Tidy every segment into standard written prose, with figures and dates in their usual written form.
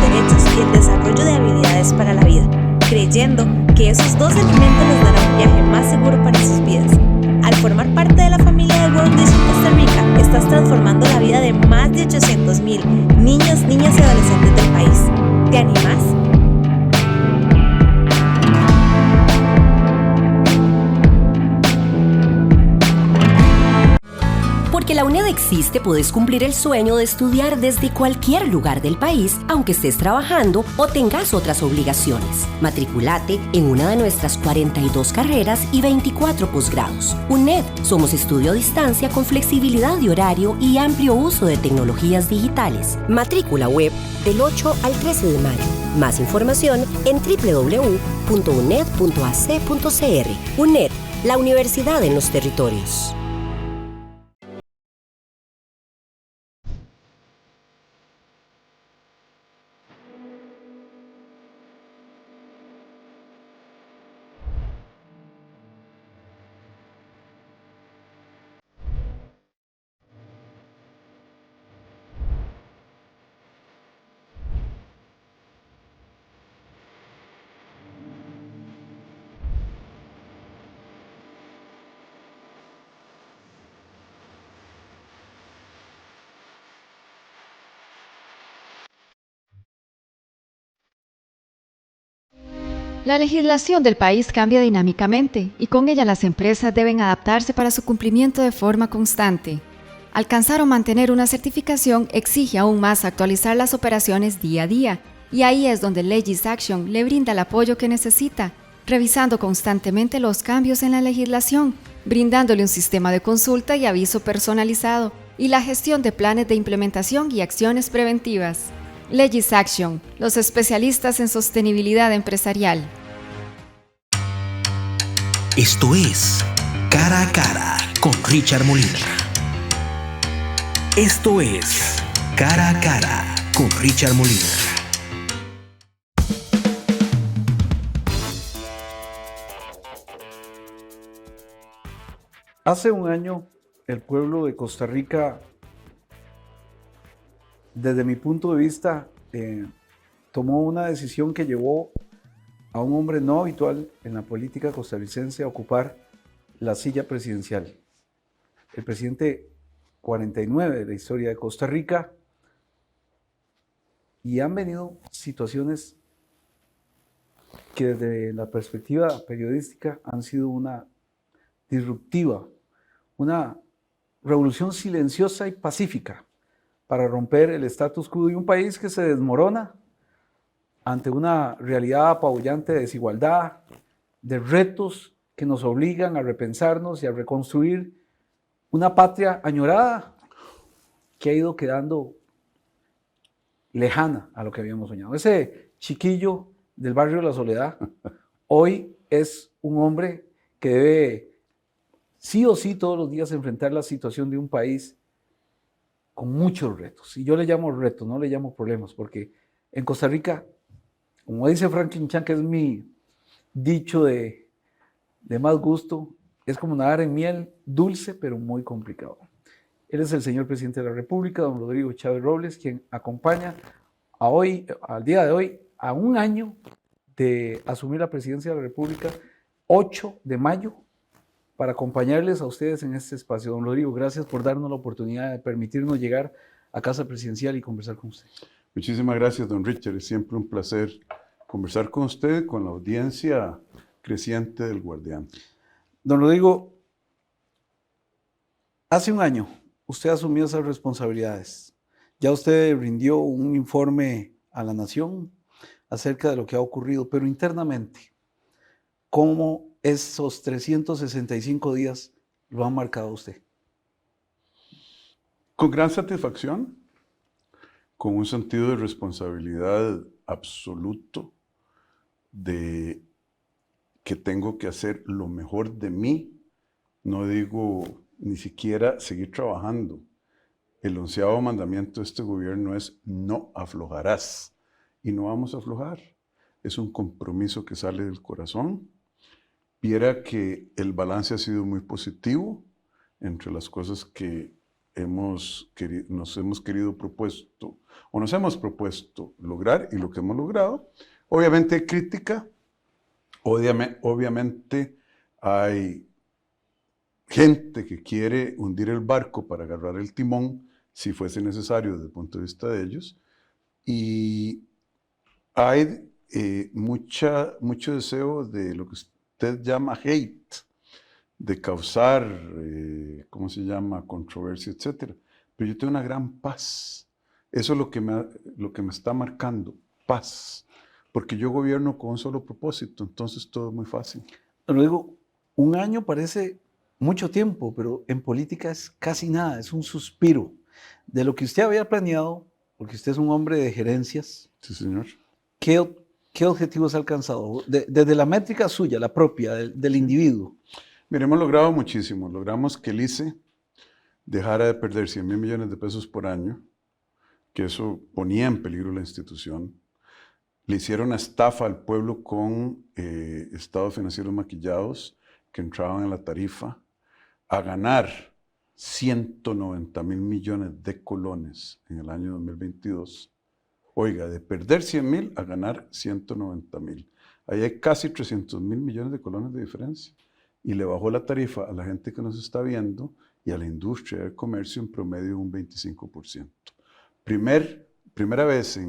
derechos y el desarrollo de habilidades para la vida, creyendo que esos dos elementos les darán un viaje más seguro para sus vidas. Al formar parte de la familia de World Vision Costa Rica, estás transformando la vida de más de 800,000 niños, niñas y adolescentes del país. ¿Te animas? Porque la UNED existe, puedes cumplir el sueño de estudiar desde cualquier lugar del país, aunque estés trabajando o tengas otras obligaciones. Matriculate en una de nuestras 42 carreras y 24 posgrados. UNED, somos estudio a distancia con flexibilidad de horario y amplio uso de tecnologías digitales. Matrícula web del 8 al 13 de mayo. Más información en www.uned.ac.cr. UNED, la universidad en los territorios. La legislación del país cambia dinámicamente y con ella las empresas deben adaptarse para su cumplimiento de forma constante. Alcanzar o mantener una certificación exige aún más actualizar las operaciones día a día, y ahí es donde LegisAction le brinda el apoyo que necesita, revisando constantemente los cambios en la legislación, brindándole un sistema de consulta y aviso personalizado, y la gestión de planes de implementación y acciones preventivas. LegisAction, los especialistas en sostenibilidad empresarial. Esto es Cara a Cara con Richard Molina. Esto es Cara a Cara con Richard Molina. Hace un año, el pueblo de Costa Rica, desde mi punto de vista, tomó una decisión que llevó a un hombre no habitual en la política costarricense a ocupar la silla presidencial. El presidente 49 de la historia de Costa Rica, y han venido situaciones que desde la perspectiva periodística han sido una disruptiva, una revolución silenciosa y pacífica para romper el status quo de un país que se desmorona ante una realidad apabullante de desigualdad, de retos que nos obligan a repensarnos y a reconstruir una patria añorada que ha ido quedando lejana a lo que habíamos soñado. Ese chiquillo del barrio de La Soledad hoy es un hombre que debe sí o sí todos los días enfrentar la situación de un país con muchos retos. Y yo le llamo retos, no le llamo problemas, porque en Costa Rica, como dice Franklin Chan, que es mi dicho de más gusto, es como nadar en miel dulce, pero muy complicado. Él es el señor presidente de la República, don Rodrigo Chávez Robles, quien acompaña al día de hoy, a un año de asumir la presidencia de la República, 8 de mayo, para acompañarles a ustedes en este espacio. Don Rodrigo, gracias por darnos la oportunidad de permitirnos llegar a Casa Presidencial y conversar con usted. Muchísimas gracias, don Richard. Es siempre un placer conversar con usted, con la audiencia creciente del Guardián. Don Rodrigo, hace un año usted asumió esas responsabilidades. Ya usted rindió un informe a la Nación acerca de lo que ha ocurrido, pero internamente, ¿cómo esos 365 días lo han marcado usted? Con gran satisfacción, con un sentido de responsabilidad absoluto, de que tengo que hacer lo mejor de mí. No digo ni siquiera seguir trabajando. El 11º mandamiento de este gobierno es no aflojarás, y no vamos a aflojar. Es un compromiso que sale del corazón. Viera que el balance ha sido muy positivo entre las cosas que nos hemos propuesto lograr y lo que hemos logrado. Obviamente hay crítica, obviamente hay gente que quiere hundir el barco para agarrar el timón, si fuese necesario desde el punto de vista de ellos, y hay mucho deseo de lo que usted llama hate, de causar, ¿cómo se llama?, controversia, etc. Pero yo tengo una gran paz. Eso es lo que me está marcando, paz. Porque yo gobierno con un solo propósito, entonces todo es muy fácil. Lo digo, un año parece mucho tiempo, pero en política es casi nada, es un suspiro. De lo que usted había planeado, porque usted es un hombre de gerencias. Sí, señor. ¿Qué objetivos ha alcanzado? Desde la métrica suya, la propia, del individuo. Mire, hemos logrado muchísimo. Logramos que el ICE dejara de perder 100 mil millones de pesos por año, que eso ponía en peligro la institución. Le hicieron una estafa al pueblo con estados financieros maquillados que entraban en la tarifa, a ganar 190 mil millones de colones en el año 2022. Oiga, de perder 100 mil a ganar 190 mil. Ahí hay casi 300 mil millones de colones de diferencia. Y le bajó la tarifa a la gente que nos está viendo y a la industria del comercio en promedio un 25%. Primera vez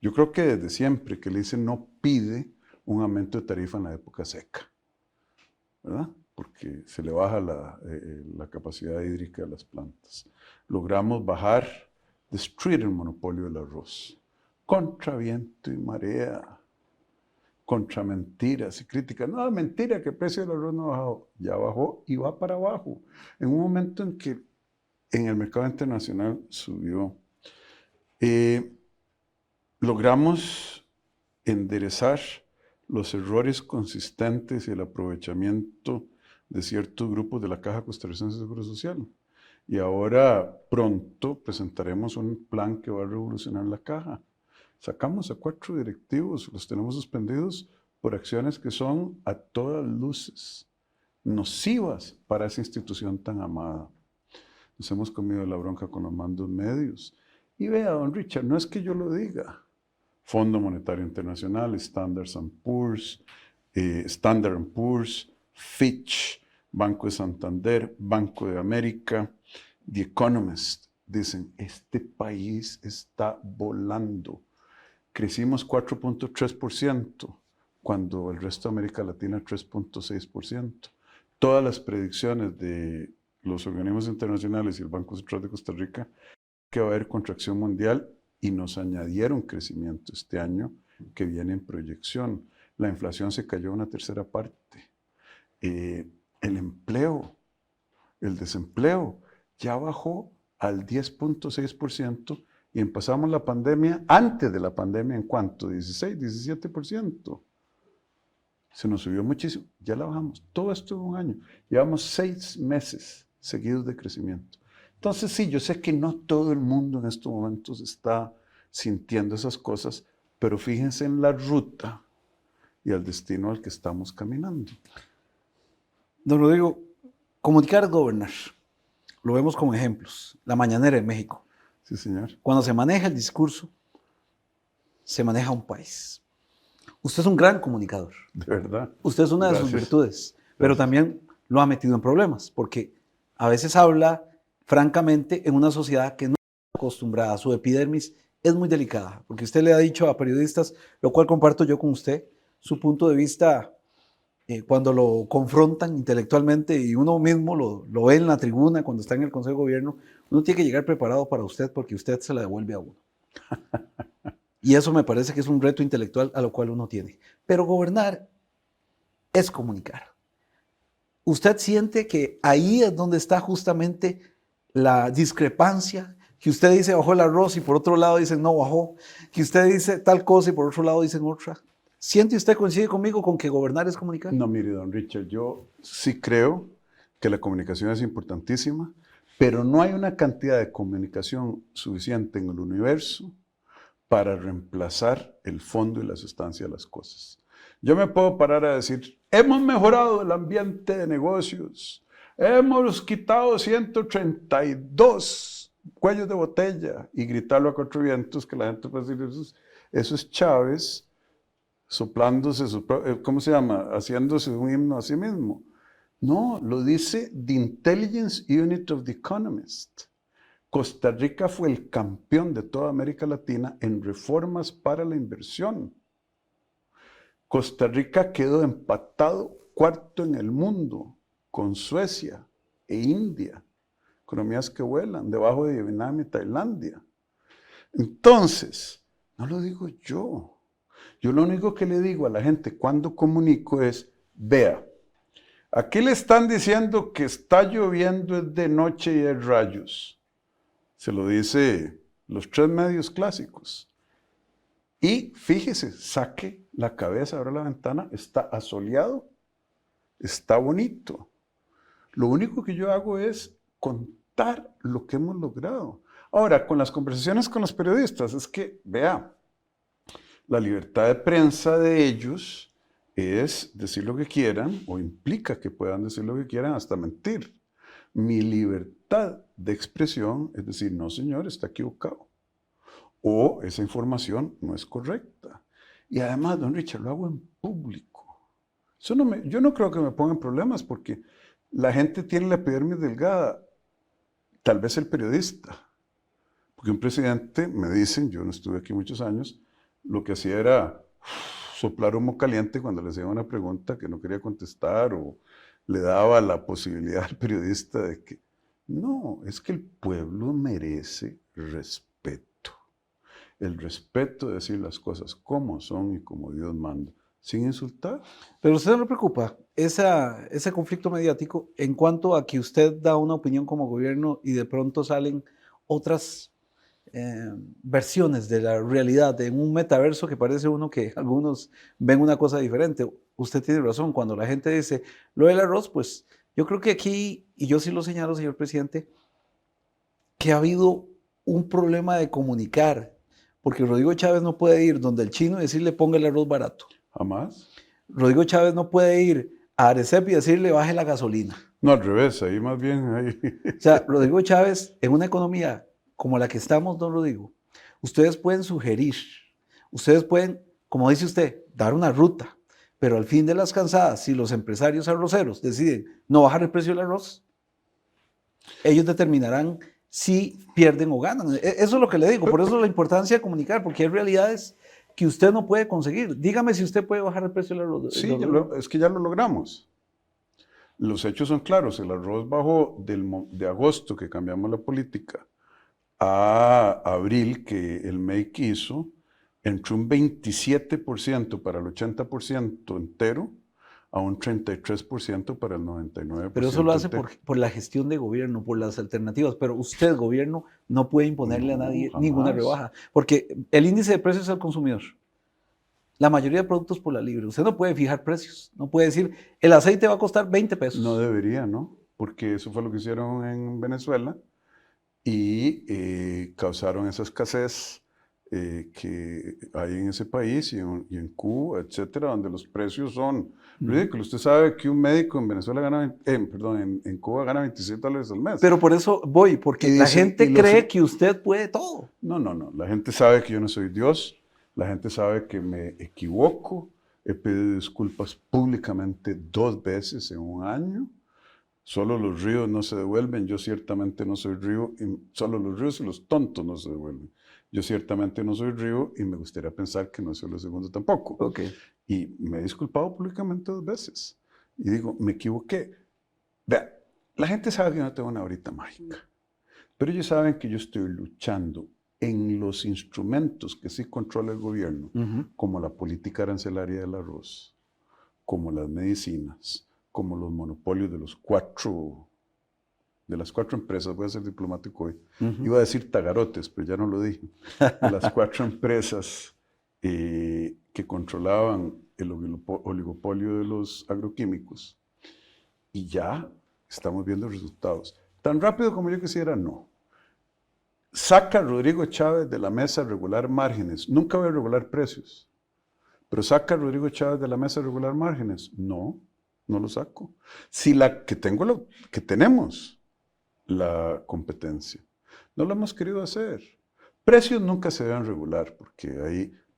yo creo que desde siempre que el ICE no pide un aumento de tarifa en la época seca, ¿verdad? Porque se le baja la capacidad hídrica de las plantas. Logramos destruir el monopolio del arroz, contra viento y marea, contra mentiras y críticas. No, mentira que el precio del arroz no ha bajado. Ya bajó y va para abajo. En un momento en que en el mercado internacional subió. Logramos enderezar los errores consistentes y el aprovechamiento de ciertos grupos de la Caja Costarricense de Seguro Social. Y ahora pronto presentaremos un plan que va a revolucionar la Caja. Sacamos a 4 directivos, los tenemos suspendidos por acciones que son a todas luces nocivas para esa institución tan amada. Nos hemos comido la bronca con los mandos medios. Y vea, don Richard, no es que yo lo diga. Fondo Monetario Internacional, Standard & Poor's, Fitch, Banco de Santander, Banco de América, The Economist, dicen, este país está volando. Crecimos 4.3%, cuando el resto de América Latina 3.6%. Todas las predicciones de los organismos internacionales y el Banco Central de Costa Rica que va a haber contracción mundial y nos añadieron crecimiento este año que viene en proyección. La inflación se cayó una tercera parte. El empleo, el desempleo ya bajó al 10.6% y empezamos la pandemia, antes de la pandemia, ¿en cuánto? 16, 17%. Se nos subió muchísimo, ya la bajamos. Todo esto en un año. Llevamos 6 meses seguidos de crecimiento. Entonces sí, yo sé que no todo el mundo en estos momentos está sintiendo esas cosas, pero fíjense en la ruta y el destino al que estamos caminando. Don Rodrigo, comunicar es gobernar. Lo vemos como ejemplos. La mañanera en México. Sí, señor. Cuando se maneja el discurso, se maneja un país. Usted es un gran comunicador. De verdad. Usted es una de sus virtudes, pero también lo ha metido en problemas, porque a veces habla francamente en una sociedad que no está acostumbrada. Su epidermis es muy delicada, porque usted le ha dicho a periodistas, lo cual comparto yo con usted, su punto de vista cuando lo confrontan intelectualmente y uno mismo lo ve en la tribuna cuando está en el Consejo de Gobierno, uno tiene que llegar preparado para usted porque usted se la devuelve a uno. Y eso me parece que es un reto intelectual a lo cual uno tiene. Pero gobernar es comunicar. ¿Usted siente que ahí es donde está justamente la discrepancia? Que usted dice bajó el arroz y por otro lado dicen no bajó. Que usted dice tal cosa y por otro lado dicen otra. ¿Siente usted, coincide conmigo con que gobernar es comunicar? No, mire, don Richard, yo sí creo que la comunicación es importantísima, pero no hay una cantidad de comunicación suficiente en el universo para reemplazar el fondo y la sustancia de las cosas. Yo me puedo parar a decir, hemos mejorado el ambiente de negocios, hemos quitado 132 cuellos de botella y gritarlo a cuatro vientos que la gente puede decir, eso es Chávez soplándose, ¿cómo se llama? Haciéndose un himno a sí mismo. No, lo dice The Intelligence Unit of The Economist. Costa Rica fue el campeón de toda América Latina en reformas para la inversión. Costa Rica quedó empatado cuarto en el mundo con Suecia e India, economías que vuelan, debajo de Vietnam y Tailandia. Entonces, no lo digo yo. Yo lo único que le digo a la gente cuando comunico es, vea, aquí le están diciendo que está lloviendo es de noche y hay rayos. Se lo dice los tres medios clásicos. Y fíjese, saque la cabeza, abra la ventana, está asoleado, está bonito. Lo único que yo hago es contar lo que hemos logrado. Ahora, con las conversaciones con los periodistas, es que, vea, la libertad de prensa de ellos es decir lo que quieran o implica que puedan decir lo que quieran hasta mentir. Mi libertad de expresión es decir, no señor, está equivocado. O esa información no es correcta. Y además, don Richard, lo hago en público. Yo no creo que me pongan problemas porque la gente tiene la epidermis delgada, tal vez el periodista. Porque un presidente, me dicen, yo no estuve aquí muchos años, lo que hacía era soplar humo caliente cuando le hacía una pregunta que no quería contestar o le daba la posibilidad al periodista de que... No, es que el pueblo merece respeto. El respeto de decir las cosas como son y como Dios manda, sin insultar. Pero a usted no le preocupa ese conflicto mediático en cuanto a que usted da una opinión como gobierno y de pronto salen otras versiones de la realidad en un metaverso que parece uno que algunos ven una cosa diferente. Usted tiene razón, cuando la gente dice lo del arroz, pues yo creo que aquí, y yo sí lo señalo, señor presidente, que ha habido un problema de comunicar, porque Rodrigo Chávez no puede ir donde el chino y decirle ponga el arroz barato. Jamás. Rodrigo Chávez no puede ir a Arecep y decirle baje la gasolina. No, al revés, ahí más bien. Ahí. O sea, Rodrigo Chávez, en una economía como la que estamos, don Rodrigo, ustedes pueden sugerir, ustedes pueden, como dice usted, dar una ruta, pero al fin de las cansadas, si los empresarios arroceros deciden no bajar el precio del arroz, ellos determinarán si pierden o ganan. Eso es lo que le digo, por eso la importancia de comunicar, porque hay realidades que usted no puede conseguir. Dígame si usted puede bajar el precio del arroz. Sí, es que ya lo logramos. Los hechos son claros. El arroz bajó de agosto, que cambiamos la política, a abril, que el MEIC hizo, entre un 27% para el 80% entero, a un 33% para el 99%. Pero eso lo hace por la gestión de gobierno, por las alternativas. Pero usted, gobierno, no puede imponerle a nadie jamás. Ninguna rebaja. Porque el índice de precios al consumidor, la mayoría de productos por la libre. Usted no puede fijar precios. No puede decir, el aceite va a costar 20 pesos. No debería, ¿no? Porque eso fue lo que hicieron en Venezuela y causaron esa escasez que hay en ese país y en Cuba, etcétera, donde los precios son ridículos. Usted sabe que un médico en Venezuela en Cuba gana $27 al mes. Pero por eso voy, porque la gente cree que usted puede todo. No. La gente sabe que yo no soy Dios. La gente sabe que me equivoco. He pedido disculpas públicamente 2 veces en un año. Solo los ríos no se devuelven. Yo ciertamente no soy río. Solo los ríos y los tontos no se devuelven. Yo ciertamente no soy río y me gustaría pensar que no soy lo segundo tampoco. Okay. Y me he disculpado públicamente 2 veces. Y digo, me equivoqué. Vea, la gente sabe que yo no tengo una varita mágica. Pero ellos saben que yo estoy luchando en los instrumentos que sí controla el gobierno, como la política arancelaria del arroz, como las medicinas, como los monopolios de las 4 empresas, voy a ser diplomático hoy, iba a decir tagarotes, pero ya no lo dije, de las 4 empresas que controlaban el oligopolio de los agroquímicos, y ya estamos viendo resultados. Tan rápido como yo quisiera, no. Saca a Rodrigo Chávez de la mesa a regular márgenes, nunca voy a regular precios, pero saca a Rodrigo Chávez de la mesa a regular márgenes, no. no lo saco. Si la que tenemos la competencia, no lo hemos querido hacer. Precios nunca se deben regular,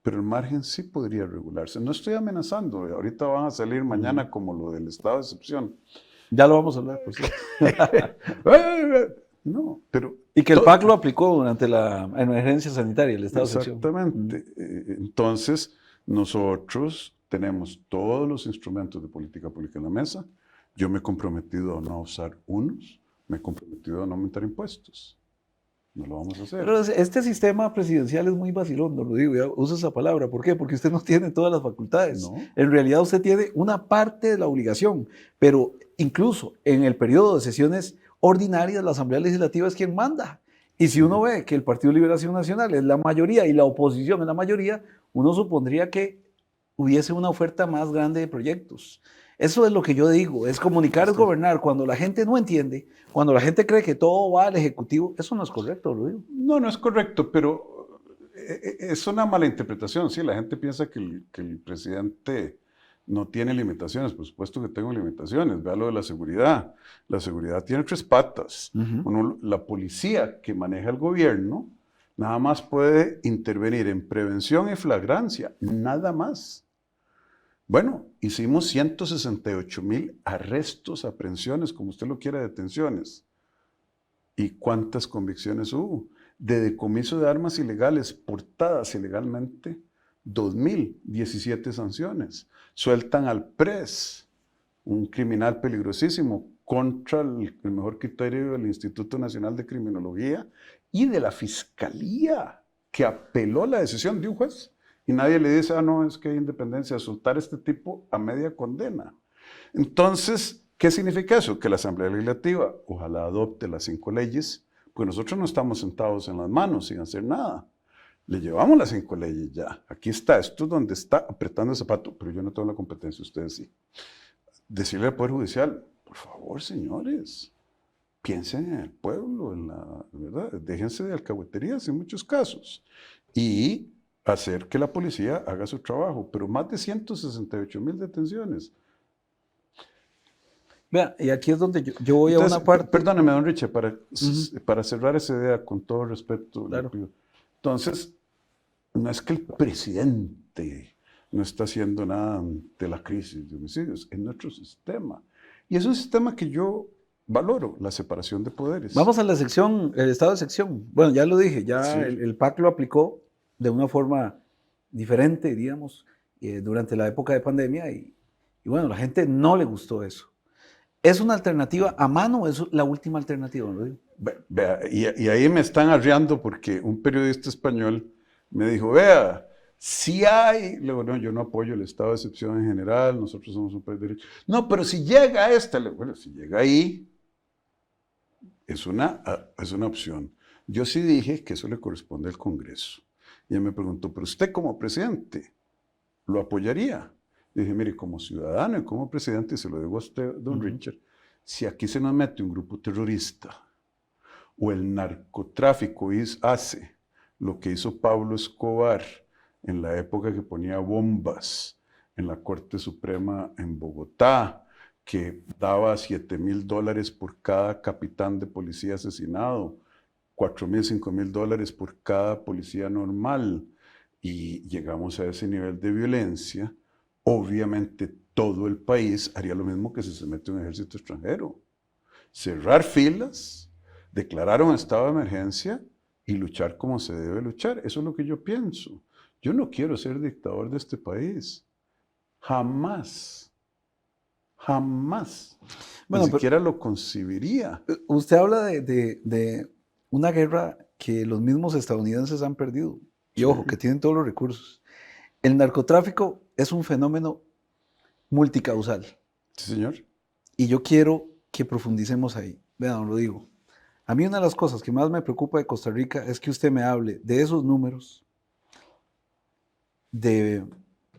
pero el margen sí podría regularse. No estoy amenazando, ahorita van a salir mañana como lo del estado de excepción. Ya lo vamos a hablar, por cierto. No, pero... Y que el PAC lo aplicó durante la emergencia sanitaria, el estado de excepción. Exactamente. Entonces, nosotros tenemos todos los instrumentos de política pública en la mesa. Yo me he comprometido a no usar unos, me he comprometido a no aumentar impuestos. No lo vamos a hacer. Pero este sistema presidencial es muy vacilón, no lo digo, ya uso esa palabra. ¿Por qué? Porque usted no tiene todas las facultades. No. En realidad usted tiene una parte de la obligación, pero incluso en el periodo de sesiones ordinarias, la Asamblea Legislativa es quien manda. Y si uno ve que el Partido de Liberación Nacional es la mayoría y la oposición es la mayoría, uno supondría que hubiese una oferta más grande de proyectos. Eso es lo que yo digo, es comunicar, es gobernar. Cuando la gente no entiende, cuando la gente cree que todo va al Ejecutivo, eso no es correcto, lo digo. No, no es correcto, pero es una mala interpretación. Sí, la gente piensa que el presidente no tiene limitaciones. Por supuesto que tengo limitaciones. Vea lo de la seguridad. La seguridad tiene 3 patas. La policía que maneja el gobierno nada más puede intervenir en prevención y flagrancia, nada más. Bueno, hicimos 168,000 arrestos, aprehensiones, como usted lo quiera, detenciones. ¿Y cuántas convicciones hubo? De decomiso de armas ilegales portadas ilegalmente, 2,017 sanciones. Sueltan al PRES, un criminal peligrosísimo, contra el mejor criterio del Instituto Nacional de Criminología y de la Fiscalía, que apeló la decisión de un juez. Y nadie le dice, no, es que hay independencia, soltar a este tipo a media condena. Entonces, ¿qué significa eso? Que la Asamblea Legislativa ojalá adopte las 5 leyes, porque nosotros no estamos sentados en las manos sin hacer nada. Le llevamos las 5 leyes ya. Aquí está, esto es donde está apretando el zapato, pero yo no tengo la competencia, ustedes sí. Decirle al Poder Judicial, por favor, señores, piensen en el pueblo, ¿verdad? Déjense de alcahueterías en muchos casos. Y hacer que la policía haga su trabajo, pero más de 168,000 detenciones. Vea, y aquí es donde yo voy Entonces, a una parte... Perdóneme, don Richard, para cerrar esa idea con todo respeto. Claro. Entonces, no es que el presidente no está haciendo nada ante la crisis de homicidios, es nuestro sistema. Y es un sistema que yo valoro, la separación de poderes. Vamos a la sección, el estado de sección. Bueno, ya lo dije, ya Sí. el PAC lo aplicó de una forma diferente, diríamos, durante la época de pandemia y bueno, la gente no le gustó eso. ¿Es una alternativa a mano o es la última alternativa? ¿No? Vea, y ahí me están arreando porque un periodista español me dijo, vea, si hay, luego no, yo no apoyo el estado de excepción en general, nosotros somos un país de derecho. No, pero si llega esta, bueno, si llega ahí, es una opción. Yo sí dije que eso le corresponde al Congreso. Y él me preguntó, pero usted como presidente, ¿lo apoyaría? Y dije, mire, como ciudadano y como presidente, y se lo digo a usted, don Richard, si aquí se nos mete un grupo terrorista o el narcotráfico hace lo que hizo Pablo Escobar en la época que ponía bombas en la Corte Suprema en Bogotá, que daba $7,000 por cada capitán de policía asesinado, $4,000, $5,000 por cada policía normal, y llegamos a ese nivel de violencia, obviamente todo el país haría lo mismo que si se mete un ejército extranjero. Cerrar filas, declarar un estado de emergencia y luchar como se debe luchar. Eso es lo que yo pienso. Yo no quiero ser dictador de este país. Jamás. Jamás. Bueno, Ni siquiera lo concibiría. Usted habla de una guerra que los mismos estadounidenses han perdido. Y ojo, que tienen todos los recursos. El narcotráfico es un fenómeno multicausal. Sí, señor. Y yo quiero que profundicemos ahí. Vean, lo digo. A mí una de las cosas que más me preocupa de Costa Rica es que usted me hable de esos números de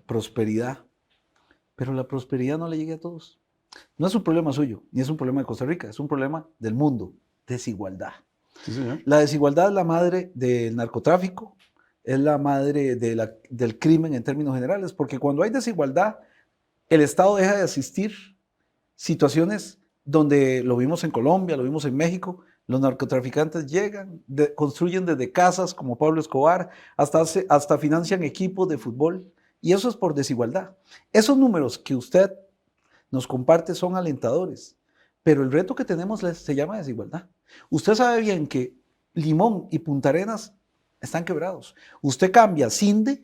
prosperidad, pero la prosperidad no le llegue a todos. No es un problema suyo, ni es un problema de Costa Rica, es un problema del mundo. Desigualdad. Sí, señor. La desigualdad es la madre del narcotráfico, es la madre del crimen en términos generales, porque cuando hay desigualdad, el Estado deja de asistir situaciones donde lo vimos en Colombia, lo vimos en México, los narcotraficantes llegan, construyen desde casas como Pablo Escobar, hasta financian equipos de fútbol, y eso es por desigualdad. Esos números que usted nos comparte son alentadores, pero el reto que tenemos se llama desigualdad. Usted sabe bien que Limón y Punta Arenas están quebrados. Usted cambia CINDE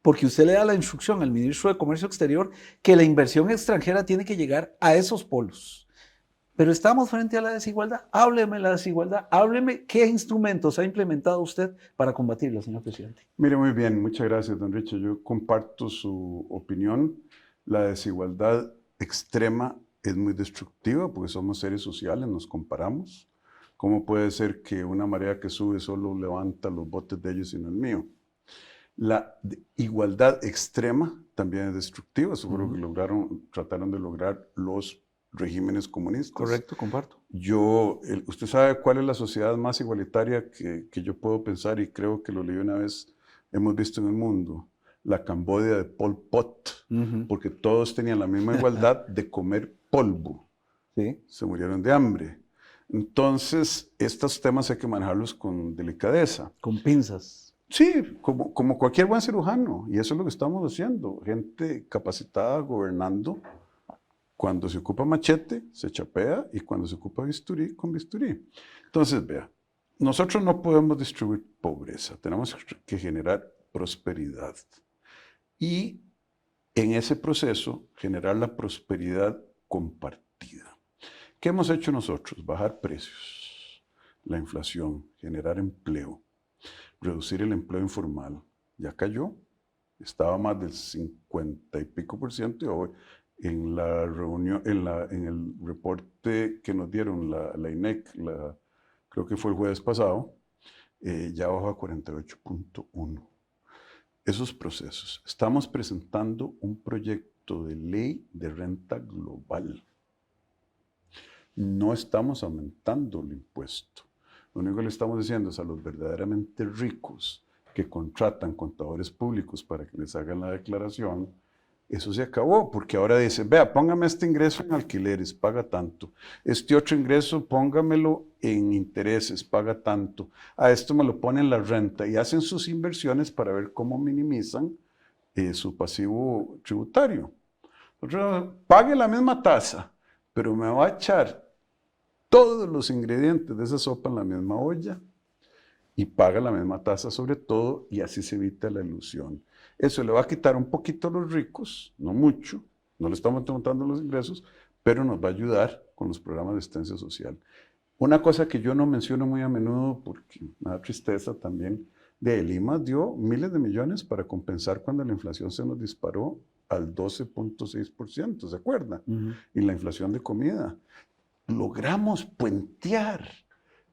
porque usted le da la instrucción al ministro de Comercio Exterior que la inversión extranjera tiene que llegar a esos polos. Pero estamos frente a la desigualdad. Hábleme de la desigualdad, hábleme qué instrumentos ha implementado usted para combatirla, señor presidente. Mire, muy bien, muchas gracias, don Richard. Yo comparto su opinión. La desigualdad extrema es muy destructiva porque somos seres sociales, nos comparamos. ¿Cómo puede ser que una marea que sube solo levanta los botes de ellos y no el mío? La igualdad extrema también es destructiva. Eso fue lo que trataron de lograr los regímenes comunistas. Correcto, comparto. Usted sabe cuál es la sociedad más igualitaria que yo puedo pensar, y creo que lo leí una vez, hemos visto en el mundo: la Camboya de Pol Pot, porque todos tenían la misma igualdad de comer polvo. Sí. Se murieron de hambre. Entonces, estos temas hay que manejarlos con delicadeza. Con pinzas. Sí, como cualquier buen cirujano, y eso es lo que estamos haciendo. Gente capacitada gobernando. Cuando se ocupa machete, se chapea, y cuando se ocupa bisturí, con bisturí. Entonces, vea, nosotros no podemos distribuir pobreza, tenemos que generar prosperidad. Y en ese proceso, generar la prosperidad compartida. ¿Qué hemos hecho nosotros? Bajar precios, la inflación, generar empleo, reducir el empleo informal. Ya cayó, estaba más del 50 y pico % y hoy, en la reunión, en el reporte que nos dieron la INEC, creo que fue el jueves pasado, ya bajó a 48.1. Esos procesos. Estamos presentando un proyecto de ley de renta global. No estamos aumentando el impuesto. Lo único que le estamos diciendo es a los verdaderamente ricos que contratan contadores públicos para que les hagan la declaración. Eso se acabó, porque ahora dicen: vea, póngame este ingreso en alquileres, paga tanto. Este otro ingreso, póngamelo en intereses, paga tanto. A esto me lo pone en la renta, y hacen sus inversiones para ver cómo minimizan su pasivo tributario. Pague la misma tasa, pero me va a echar todos los ingredientes de esa sopa en la misma olla y paga la misma tasa sobre todo, y así se evita la ilusión. Eso le va a quitar un poquito a los ricos, no mucho, no le estamos aumentando los ingresos, pero nos va a ayudar con los programas de asistencia social. Una cosa que yo no menciono muy a menudo porque me da tristeza también, de Lima dio miles de millones para compensar cuando la inflación se nos disparó al 12.6%, ¿se acuerda? Y la inflación de comida. Logramos puentear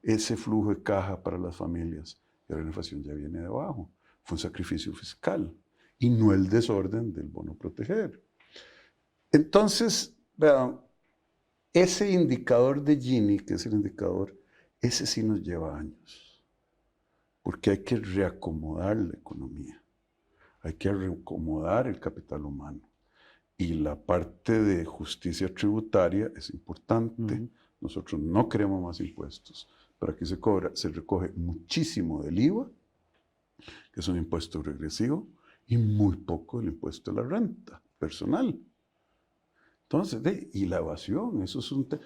ese flujo de caja para las familias, y ahora la inflación ya viene de abajo. Fue un sacrificio fiscal y no el desorden del bono proteger. Entonces, vean, ese indicador de Gini, que es el indicador, ese sí nos lleva años, porque hay que reacomodar la economía, hay que reacomodar el capital humano, y la parte de justicia tributaria es importante. Nosotros no queremos más impuestos, pero aquí se recoge muchísimo del IVA, que es un impuesto regresivo, y muy poco del impuesto a la renta personal. Entonces, y la evasión, eso es un tema.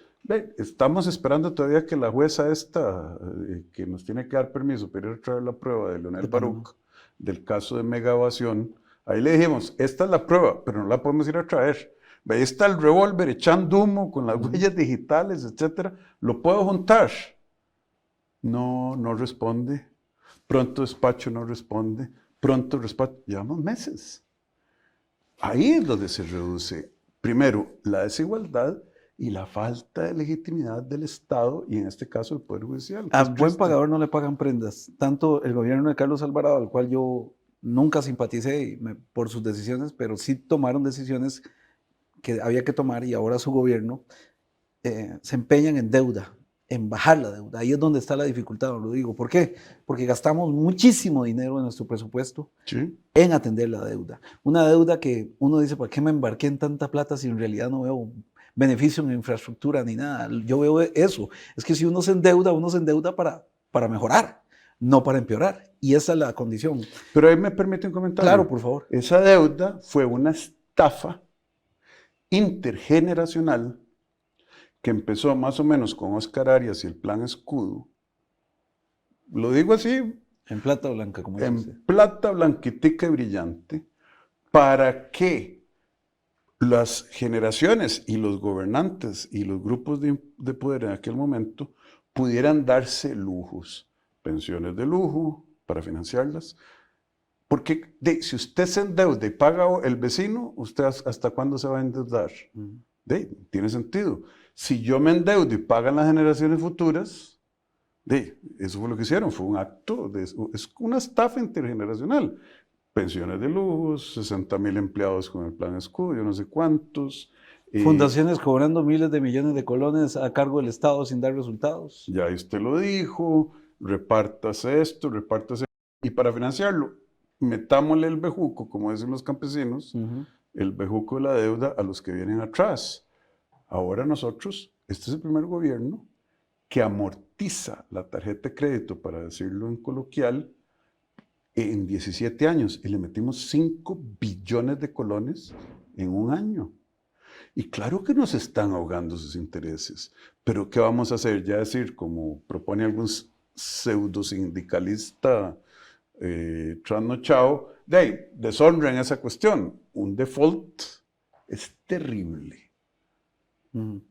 Estamos esperando todavía que la jueza esta, que nos tiene que dar permiso para ir a traer la prueba de Leonel Baruch, del caso de mega evasión. Ahí le dijimos: esta es la prueba, pero no la podemos ir a traer. Ahí está el revólver echando humo con las huellas digitales, etcétera. ¿Lo puedo juntar? No, no responde. Pronto despacho no responde. Pronto despacho. Llevamos meses. Ahí es donde se reduce, primero, la desigualdad y la falta de legitimidad del Estado, y en este caso el Poder Judicial. A buen pagador no le pagan prendas. Tanto el gobierno de Carlos Alvarado, al cual yo nunca simpaticé por sus decisiones, pero sí tomaron decisiones que había que tomar, y ahora su gobierno se empeñan en deuda, en bajar la deuda. Ahí es donde está la dificultad, lo digo. ¿Por qué? Porque gastamos muchísimo dinero en nuestro presupuesto en atender la deuda. Una deuda que uno dice: ¿por qué me embarqué en tanta plata si en realidad no veo beneficio en infraestructura ni nada. Yo veo eso. Es que si uno se endeuda para mejorar, no para empeorar. Y esa es la condición. Pero ahí me permite un comentario. Claro, por favor. Esa deuda fue una estafa intergeneracional que empezó más o menos con Oscar Arias y el Plan Escudo. Lo digo así, En plata blanca, como dice usted. en plata blanquitica y brillante, para que las generaciones y los gobernantes y los grupos de poder en aquel momento pudieran darse lujos, pensiones de lujo para financiarlas, porque si usted se endeuda y paga el vecino, ¿usted hasta cuándo se va a endeudar? Tiene sentido. Si yo me endeudo y pagan las generaciones futuras, eso fue lo que hicieron, fue un acto, es una estafa intergeneracional. Pensiones de lujo, 60,000 empleados con el Plan Escudo, yo no sé cuántos. Fundaciones cobrando miles de millones de colones a cargo del Estado sin dar resultados. Ya usted lo dijo, repártase esto, repártase. Y para financiarlo, metámosle el bejuco, como dicen los campesinos, el bejuco de la deuda a los que vienen atrás. Ahora nosotros, este es el primer gobierno que amortiza la tarjeta de crédito, para decirlo en coloquial, en 17 años, y le metimos 5 billones de colones en un año. Y claro que nos están ahogando sus intereses, pero ¿qué vamos a hacer? Ya decir, como propone algún pseudo sindicalista trasnochado, deshonren esa cuestión. Un default es terrible.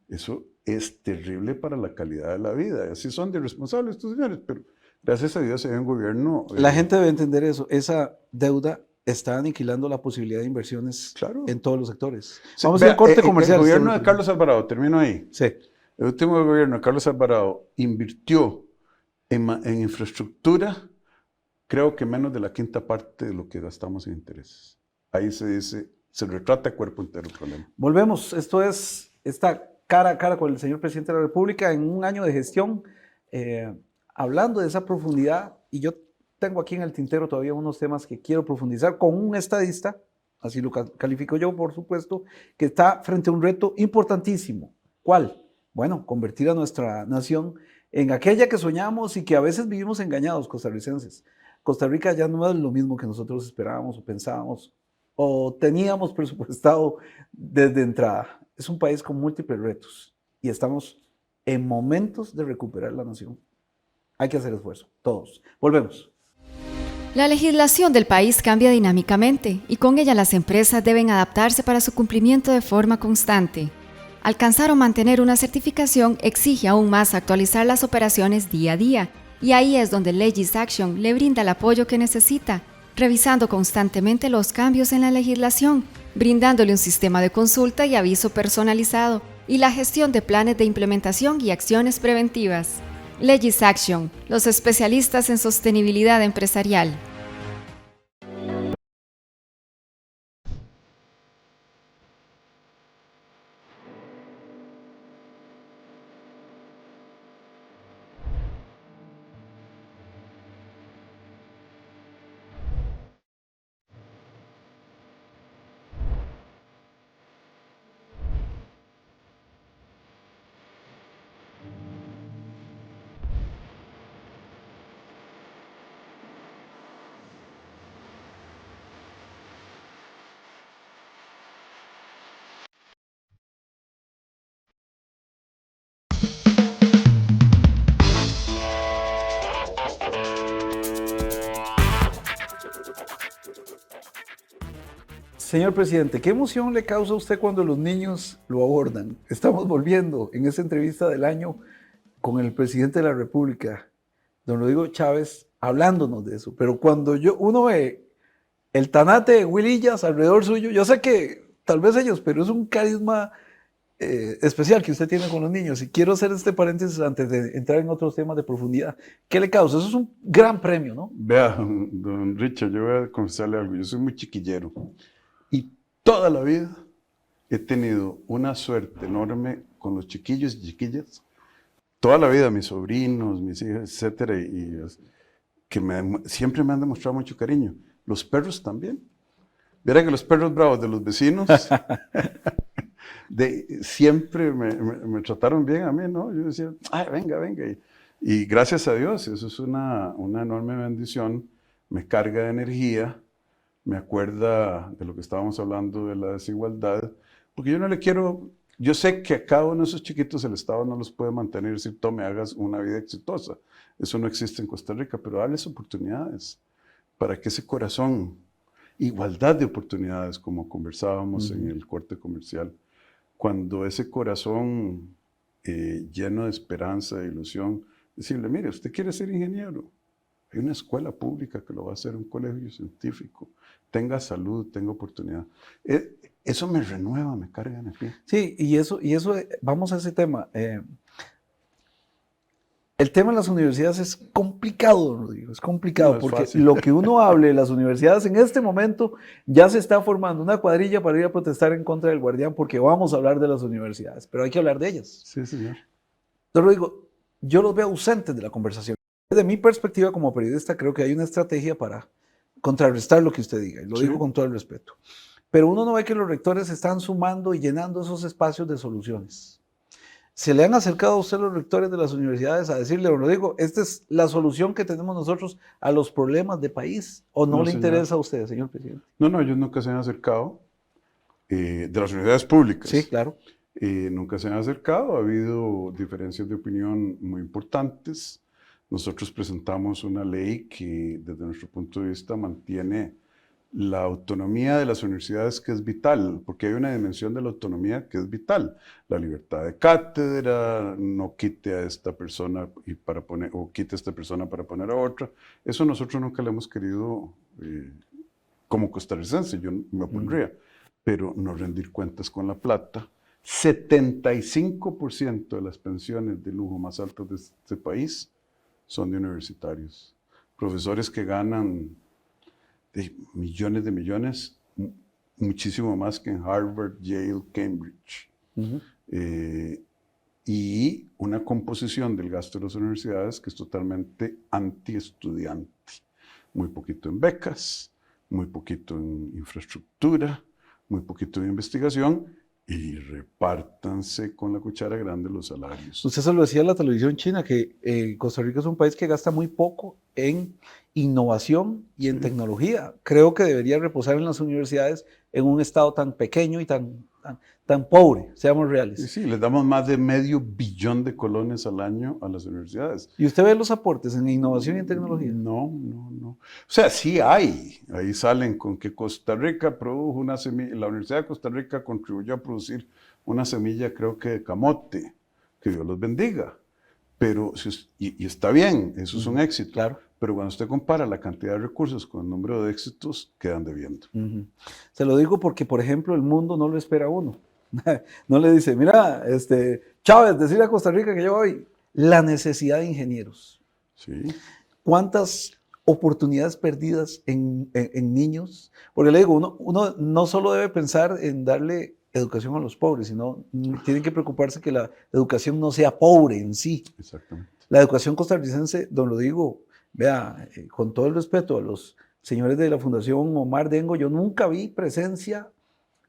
Eso es terrible para la calidad de la vida. Así son de irresponsables estos señores, pero gracias a Dios hay un gobierno... La gente debe entender eso. Esa deuda está aniquilando la posibilidad de inversiones en todos los sectores. Sí, vamos a ir a corte comercial. El gobierno de Carlos Alvarado, termino ahí. Sí. El último gobierno de Carlos Alvarado invirtió en infraestructura, creo que menos de la quinta parte de lo que gastamos en intereses. Ahí se dice, se retrata a cuerpo entero el problema. Volvemos. Esto es esta cara a cara con el señor presidente de la República en un año de gestión, hablando de esa profundidad. Y yo tengo aquí en el tintero todavía unos temas que quiero profundizar con un estadista, así lo califico yo, por supuesto, que está frente a un reto importantísimo. ¿Cuál? Bueno, convertir a nuestra nación en aquella que soñamos y que a veces vivimos engañados, costarricenses. Costa Rica ya no es lo mismo que nosotros esperábamos o pensábamos o teníamos presupuestado desde entrada. Es un país con múltiples retos y estamos en momentos de recuperar la nación. Hay que hacer esfuerzo, todos. Volvemos. La legislación del país cambia dinámicamente y con ella las empresas deben adaptarse para su cumplimiento de forma constante. Alcanzar o mantener una certificación exige aún más actualizar las operaciones día a día, y ahí es donde LegisAction le brinda el apoyo que necesita, revisando constantemente los cambios en la legislación, brindándole un sistema de consulta y aviso personalizado, y la gestión de planes de implementación y acciones preventivas. LegisAction, los especialistas en sostenibilidad empresarial. Señor presidente, ¿qué emoción le causa a usted cuando los niños lo abordan? Estamos volviendo en esa entrevista del año con el presidente de la República, don Rodrigo Chávez, hablándonos de eso. Pero cuando uno ve el tanate de Wilillas alrededor suyo, yo sé que tal vez ellos, pero es un carisma especial que usted tiene con los niños. Y quiero hacer este paréntesis antes de entrar en otros temas de profundidad. ¿Qué le causa? Eso es un gran premio, ¿no? Vea, don Richard, yo voy a confesarle algo. Yo soy muy chiquillero. Y toda la vida he tenido una suerte enorme con los chiquillos y chiquillas. Toda la vida, mis sobrinos, mis hijas, etcétera, que siempre me han demostrado mucho cariño. Los perros también. Verá que los perros bravos de los vecinos siempre me trataron bien a mí, ¿no? Yo decía, ay, venga, venga. Y gracias a Dios, eso es una enorme bendición, me carga de energía, me acuerda de lo que estábamos hablando de la desigualdad, porque yo no le quiero, yo sé que a cada uno de esos chiquitos el Estado no los puede mantener y decir, tome, hagas una vida exitosa. Eso no existe en Costa Rica, pero darles oportunidades para que ese corazón, igualdad de oportunidades, como conversábamos en el corte comercial, cuando ese corazón lleno de esperanza, de ilusión, decirle, mire, usted quiere ser ingeniero, hay una escuela pública que lo va a hacer, un colegio científico, tenga salud, tenga oportunidad. Eso me renueva, me carga energía. Sí, y eso, vamos a ese tema. El tema de las universidades es complicado, Rodrigo, es complicado, No es porque fácil. lo que uno hable de las universidades en este momento ya se está formando una cuadrilla para ir a protestar en contra del Guardián, porque vamos a hablar de las universidades, pero hay que hablar de ellas. Sí, señor. Entonces, Rodrigo, yo los veo ausentes de la conversación. Desde mi perspectiva como periodista, creo que hay una estrategia para contrarrestar lo que usted diga, y lo digo con todo el respeto. Pero uno no ve que los rectores están sumando y llenando esos espacios de soluciones. ¿Se le han acercado a usted los rectores de las universidades a decirle, Rodrigo, esta es la solución que tenemos nosotros a los problemas de país? ¿O no, le señor. interesa a usted, señor presidente? No, ellos nunca se han acercado, de las universidades públicas. Sí, claro. Nunca se han acercado, ha habido diferencias de opinión muy importantes. Nosotros presentamos una ley que desde nuestro punto de vista mantiene la autonomía de las universidades, que es vital, porque hay una dimensión de la autonomía que es vital. La libertad de cátedra, no quite a esta persona o quite a esta persona para poner a otra. Eso nosotros nunca le hemos querido, como costarricense, yo me opondría, pero no rendir cuentas con la plata. 75% de las pensiones de lujo más altas de este país son de universitarios. Profesores que ganan de millones de millones, muchísimo más que en Harvard, Yale, Cambridge. Y una composición del gasto de las universidades que es totalmente antiestudiante. Muy poquito en becas, muy poquito en infraestructura, muy poquito en investigación, y repártanse con la cuchara grande los salarios. Usted se lo decía en la televisión china, que Costa Rica es un país que gasta muy poco en innovación y en tecnología. Creo que debería reposar en las universidades en un estado tan pequeño y tan pobre, seamos reales. Sí, les damos más de $500 millones de colones al año a las universidades. ¿Y usted ve los aportes en innovación y en tecnología? No. O sea, sí hay. Ahí salen con que Costa Rica produjo una semilla, la Universidad de Costa Rica contribuyó a producir una semilla, creo que de camote, que Dios los bendiga. Pero, y está bien, eso es un éxito. Claro. Pero cuando usted compara la cantidad de recursos con el número de éxitos, quedan debiendo. Se lo digo porque, por ejemplo, el mundo no lo espera a uno. No le dice, mira, Chávez, decirle a Costa Rica que yo voy. La necesidad de ingenieros. Sí. ¿Cuántas oportunidades perdidas en niños? Porque le digo, uno no solo debe pensar en darle educación a los pobres, sino tienen que preocuparse que la educación no sea pobre en sí. Exactamente. La educación costarricense, don Rodrigo, vea, con todo el respeto a los señores de la Fundación Omar Dengo, yo nunca vi presencia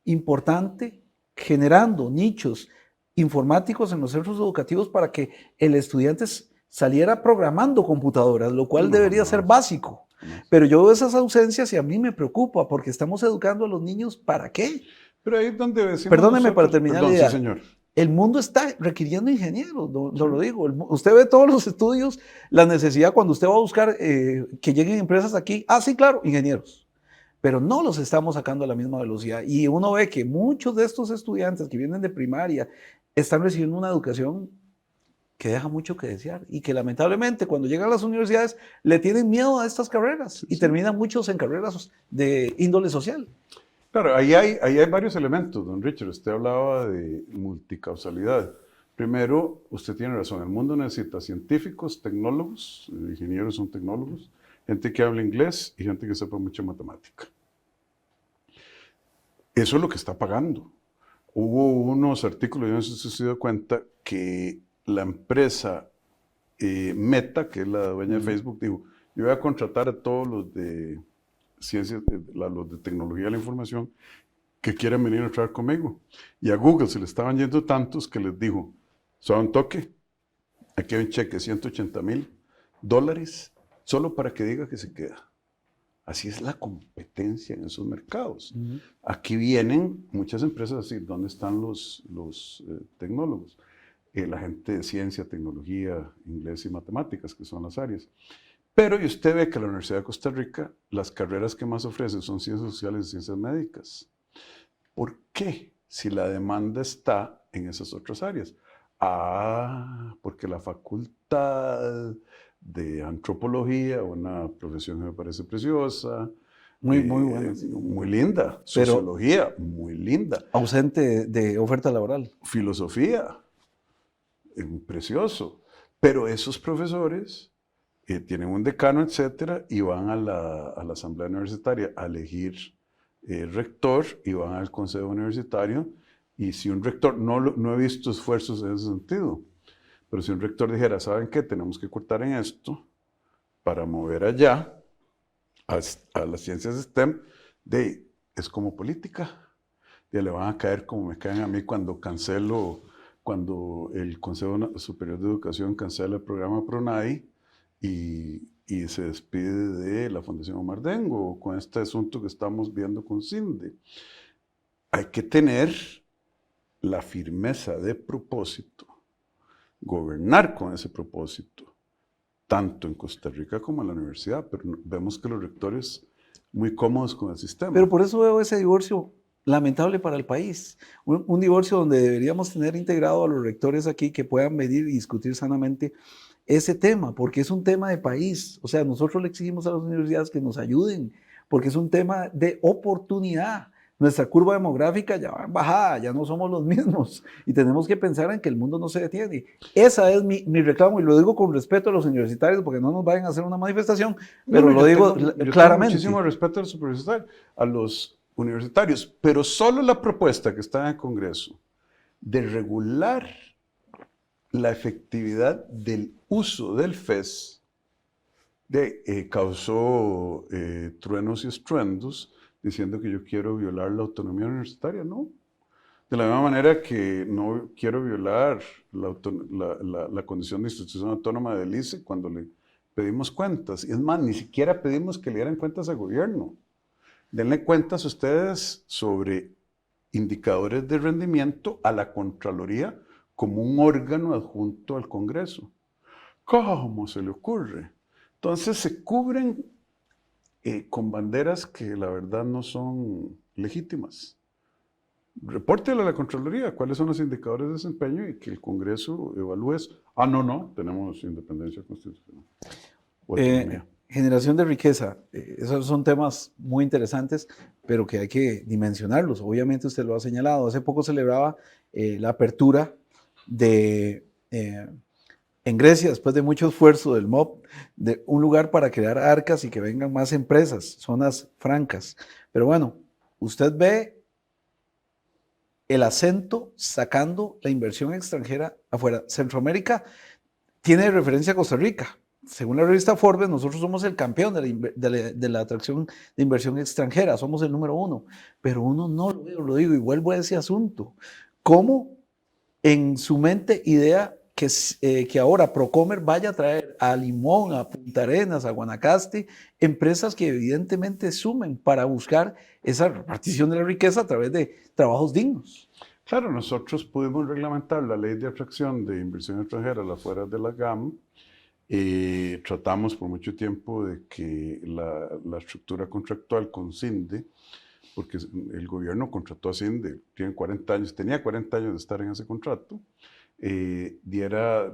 importante generando nichos informáticos en los centros educativos para que el estudiante saliera programando computadoras, lo cual debería ser básico. Pero yo veo esas ausencias y a mí me preocupa porque estamos educando a los niños ¿para qué? Pero ahí es donde decimos Perdóneme para terminar la idea. Sí, señor. El mundo está requiriendo ingenieros, no lo digo. Usted ve todos los estudios, la necesidad cuando usted va a buscar que lleguen empresas aquí. Ah, sí, claro, ingenieros. Pero no los estamos sacando a la misma velocidad. Y uno ve que muchos de estos estudiantes que vienen de primaria están recibiendo una educación que deja mucho que desear y que lamentablemente cuando llegan a las universidades le tienen miedo a estas carreras y terminan muchos en carreras de índole social. Claro, ahí hay varios elementos, don Richard. Usted hablaba de multicausalidad. Primero, usted tiene razón, el mundo necesita científicos, tecnólogos, ingenieros son tecnólogos, gente que habla inglés y gente que sepa mucha matemática. Eso es lo que está pagando. Hubo unos artículos, yo no sé si se dio cuenta, que la empresa Meta, que es la dueña de Facebook, dijo, yo voy a contratar a todos los de ciencias, los de tecnología de la información, que quieran venir a trabajar conmigo. Y a Google se le estaban yendo tantos que les dijo, suave un toque, aquí hay un cheque de $180,000, solo para que diga que se queda. Así es la competencia en esos mercados. Aquí vienen muchas empresas a decir, ¿dónde están los tecnólogos? La gente de ciencia, tecnología, inglés y matemáticas, que son las áreas. Pero y usted ve que la Universidad de Costa Rica, las carreras que más ofrecen son ciencias sociales y ciencias médicas. ¿Por qué? Si la demanda está en esas otras áreas. Porque la facultad de antropología, una profesión que me parece preciosa, muy buena. Sí. Muy linda. Sociología, muy linda. Ausente de oferta laboral. Filosofía, precioso. Pero esos profesores tienen un decano, etcétera, y van a la asamblea universitaria a elegir rector y van al consejo universitario. Y si un rector, no he visto esfuerzos en ese sentido, pero si un rector dijera, ¿saben qué? Tenemos que cortar en esto para mover allá a las ciencias STEM, es como política. Ya le van a caer como me caen a mí cuando el Consejo Superior de Educación cancela el programa PRONADI y se despide de la Fundación Omar Dengo con este asunto que estamos viendo con CINDE. Hay que tener la firmeza de propósito, gobernar con ese propósito, tanto en Costa Rica como en la universidad, pero vemos que los rectores muy cómodos con el sistema. Pero por eso veo ese divorcio lamentable para el país, un divorcio donde deberíamos tener integrado a los rectores aquí que puedan venir y discutir sanamente ese tema, porque es un tema de país. O sea, nosotros le exigimos a las universidades que nos ayuden, porque es un tema de oportunidad. Nuestra curva demográfica ya va en bajada, ya no somos los mismos y tenemos que pensar en que el mundo no se detiene. Esa es mi reclamo y lo digo con respeto a los universitarios porque no nos vayan a hacer una manifestación, pero lo digo claramente. Tengo muchísimo respeto a los universitarios, pero solo la propuesta que está en el Congreso de regular la efectividad del uso del FES causó truenos y estruendos diciendo que yo quiero violar la autonomía universitaria, ¿no? De la misma manera que no quiero violar la condición de institución autónoma del ICE cuando le pedimos cuentas. Y es más, ni siquiera pedimos que le dieran cuentas al gobierno. Denle cuentas ustedes sobre indicadores de rendimiento a la Contraloría como un órgano adjunto al Congreso. ¿Cómo se le ocurre? Entonces se cubren con banderas que la verdad no son legítimas. Repórtele a la Contraloría cuáles son los indicadores de desempeño y que el Congreso evalúe eso. No, tenemos independencia constitucional. Generación de riqueza, esos son temas muy interesantes, pero que hay que dimensionarlos. Obviamente usted lo ha señalado. Hace poco celebraba la apertura en Grecia, después de mucho esfuerzo del MOP, de un lugar para crear arcas y que vengan más empresas, zonas francas. Pero bueno, usted ve el acento sacando la inversión extranjera afuera. Centroamérica tiene referencia a Costa Rica. Según la revista Forbes, nosotros somos el campeón de la atracción de inversión extranjera, somos el número 1. Pero uno no lo digo y vuelvo a ese asunto. ¿Cómo en su mente idea que ahora Procomer vaya a traer a Limón, a Punta Arenas, a Guanacaste, empresas que evidentemente sumen para buscar esa repartición de la riqueza a través de trabajos dignos? Claro, nosotros pudimos reglamentar la ley de atracción de inversión extranjera a las afueras de la GAM. Tratamos por mucho tiempo de que la estructura contractual con CINDE, porque el gobierno contrató a CINDE, tenía 40 años de estar en ese contrato, diera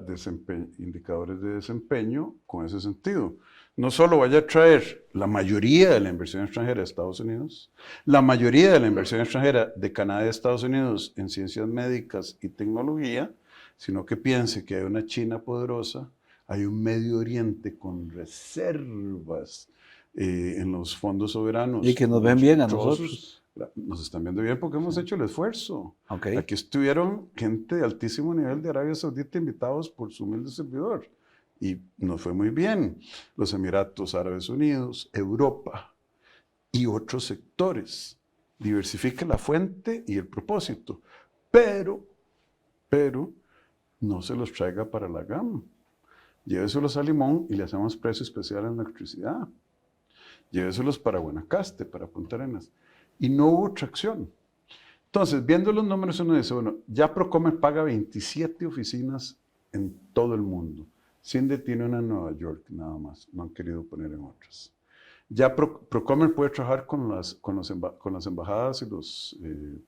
indicadores de desempeño con ese sentido. No solo vaya a traer la mayoría de la inversión extranjera de Estados Unidos, la mayoría de la inversión extranjera de Canadá y de Estados Unidos en ciencias médicas y tecnología, sino que piense que hay una China poderosa, hay un Medio Oriente con reservas en los fondos soberanos. Y que nos ven bien a nosotros. Nos están viendo bien porque hemos hecho el esfuerzo. Okay. Aquí estuvieron gente de altísimo nivel de Arabia Saudita invitados por su humilde servidor. Y nos fue muy bien. Los Emiratos Árabes Unidos, Europa y otros sectores. diversifique la fuente y el propósito, pero no se los traiga para la GAM. Lléveselos a Limón y le hacemos precio especial en electricidad. Lléveselos para Guanacaste, para Punta Arenas. Y no hubo tracción. Entonces, viendo los números, uno dice, bueno, ya Procomer paga 27 oficinas en todo el mundo. CINDE tiene una en Nueva York, nada más. No han querido poner en otras. Ya Procomer puede trabajar con las embajadas y los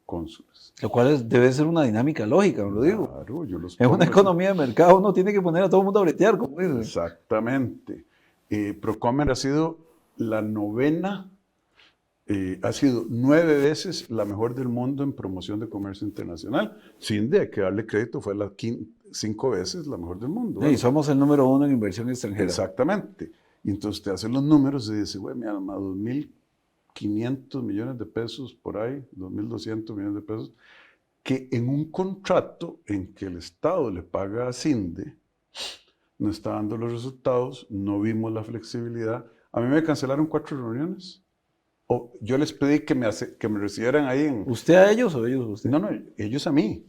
cónsules. Lo cual debe ser una dinámica lógica, ¿no lo digo? Claro, yo los En pongo una así. economía de mercado uno tiene que poner a todo el mundo a bretear, como dicen. Exactamente. Procomer ha sido la novena, ha sido 9 veces la mejor del mundo en promoción de comercio internacional. CINDE, hay que darle crédito, fue la 5 veces la mejor del mundo. Y somos el número 1 en inversión extranjera. Exactamente. Y entonces usted hace los números y dice, güey, mira, 2.500 millones de pesos por ahí, 2.200 millones de pesos, que en un contrato en que el Estado le paga a CINDE, no está dando los resultados, no vimos la flexibilidad. A mí me cancelaron 4 reuniones. O yo les pedí que me recibieran ahí en... ¿Usted a ellos o ellos a usted? No, ellos a mí.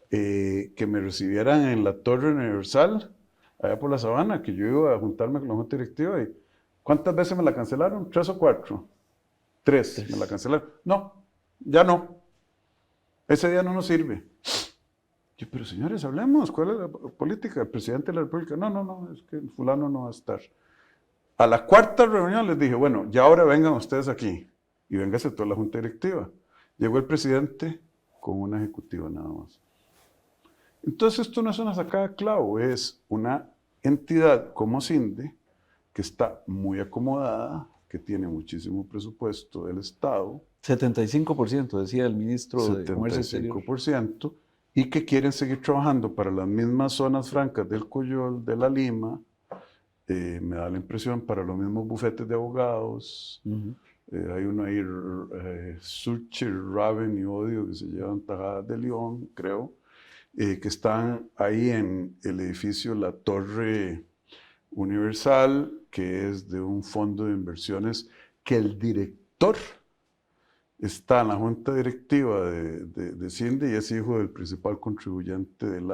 Que me recibieran en la Torre Universal, allá por la Sabana, que yo iba a juntarme con la Junta Directiva. Y ¿cuántas veces me la cancelaron? 3 o 4. 3 me la cancelaron. No, ya no. Ese día no nos sirve. Yo, pero señores, hablemos. ¿Cuál es la política? El presidente de la República. No, es que fulano no va a estar. A la 4ª reunión les dije, bueno, ya ahora vengan ustedes aquí. Y véngase toda la Junta Directiva. Llegó el presidente con una ejecutiva nada más. Entonces esto no es una sacada de clavo, es una entidad como CINDE que está muy acomodada, que tiene muchísimo presupuesto del Estado. 75%, decía el ministro de Comercio Exterior. 75%, y que quieren seguir trabajando para las mismas zonas francas del Coyol, de la Lima, me da la impresión, para los mismos bufetes de abogados. Hay uno ahí, Suchi, Raven y Odio, que se llevan tajadas de León, creo. Que están ahí en el edificio La Torre Universal, que es de un fondo de inversiones que el director está en la junta directiva de CINDE y es hijo del principal contribuyente del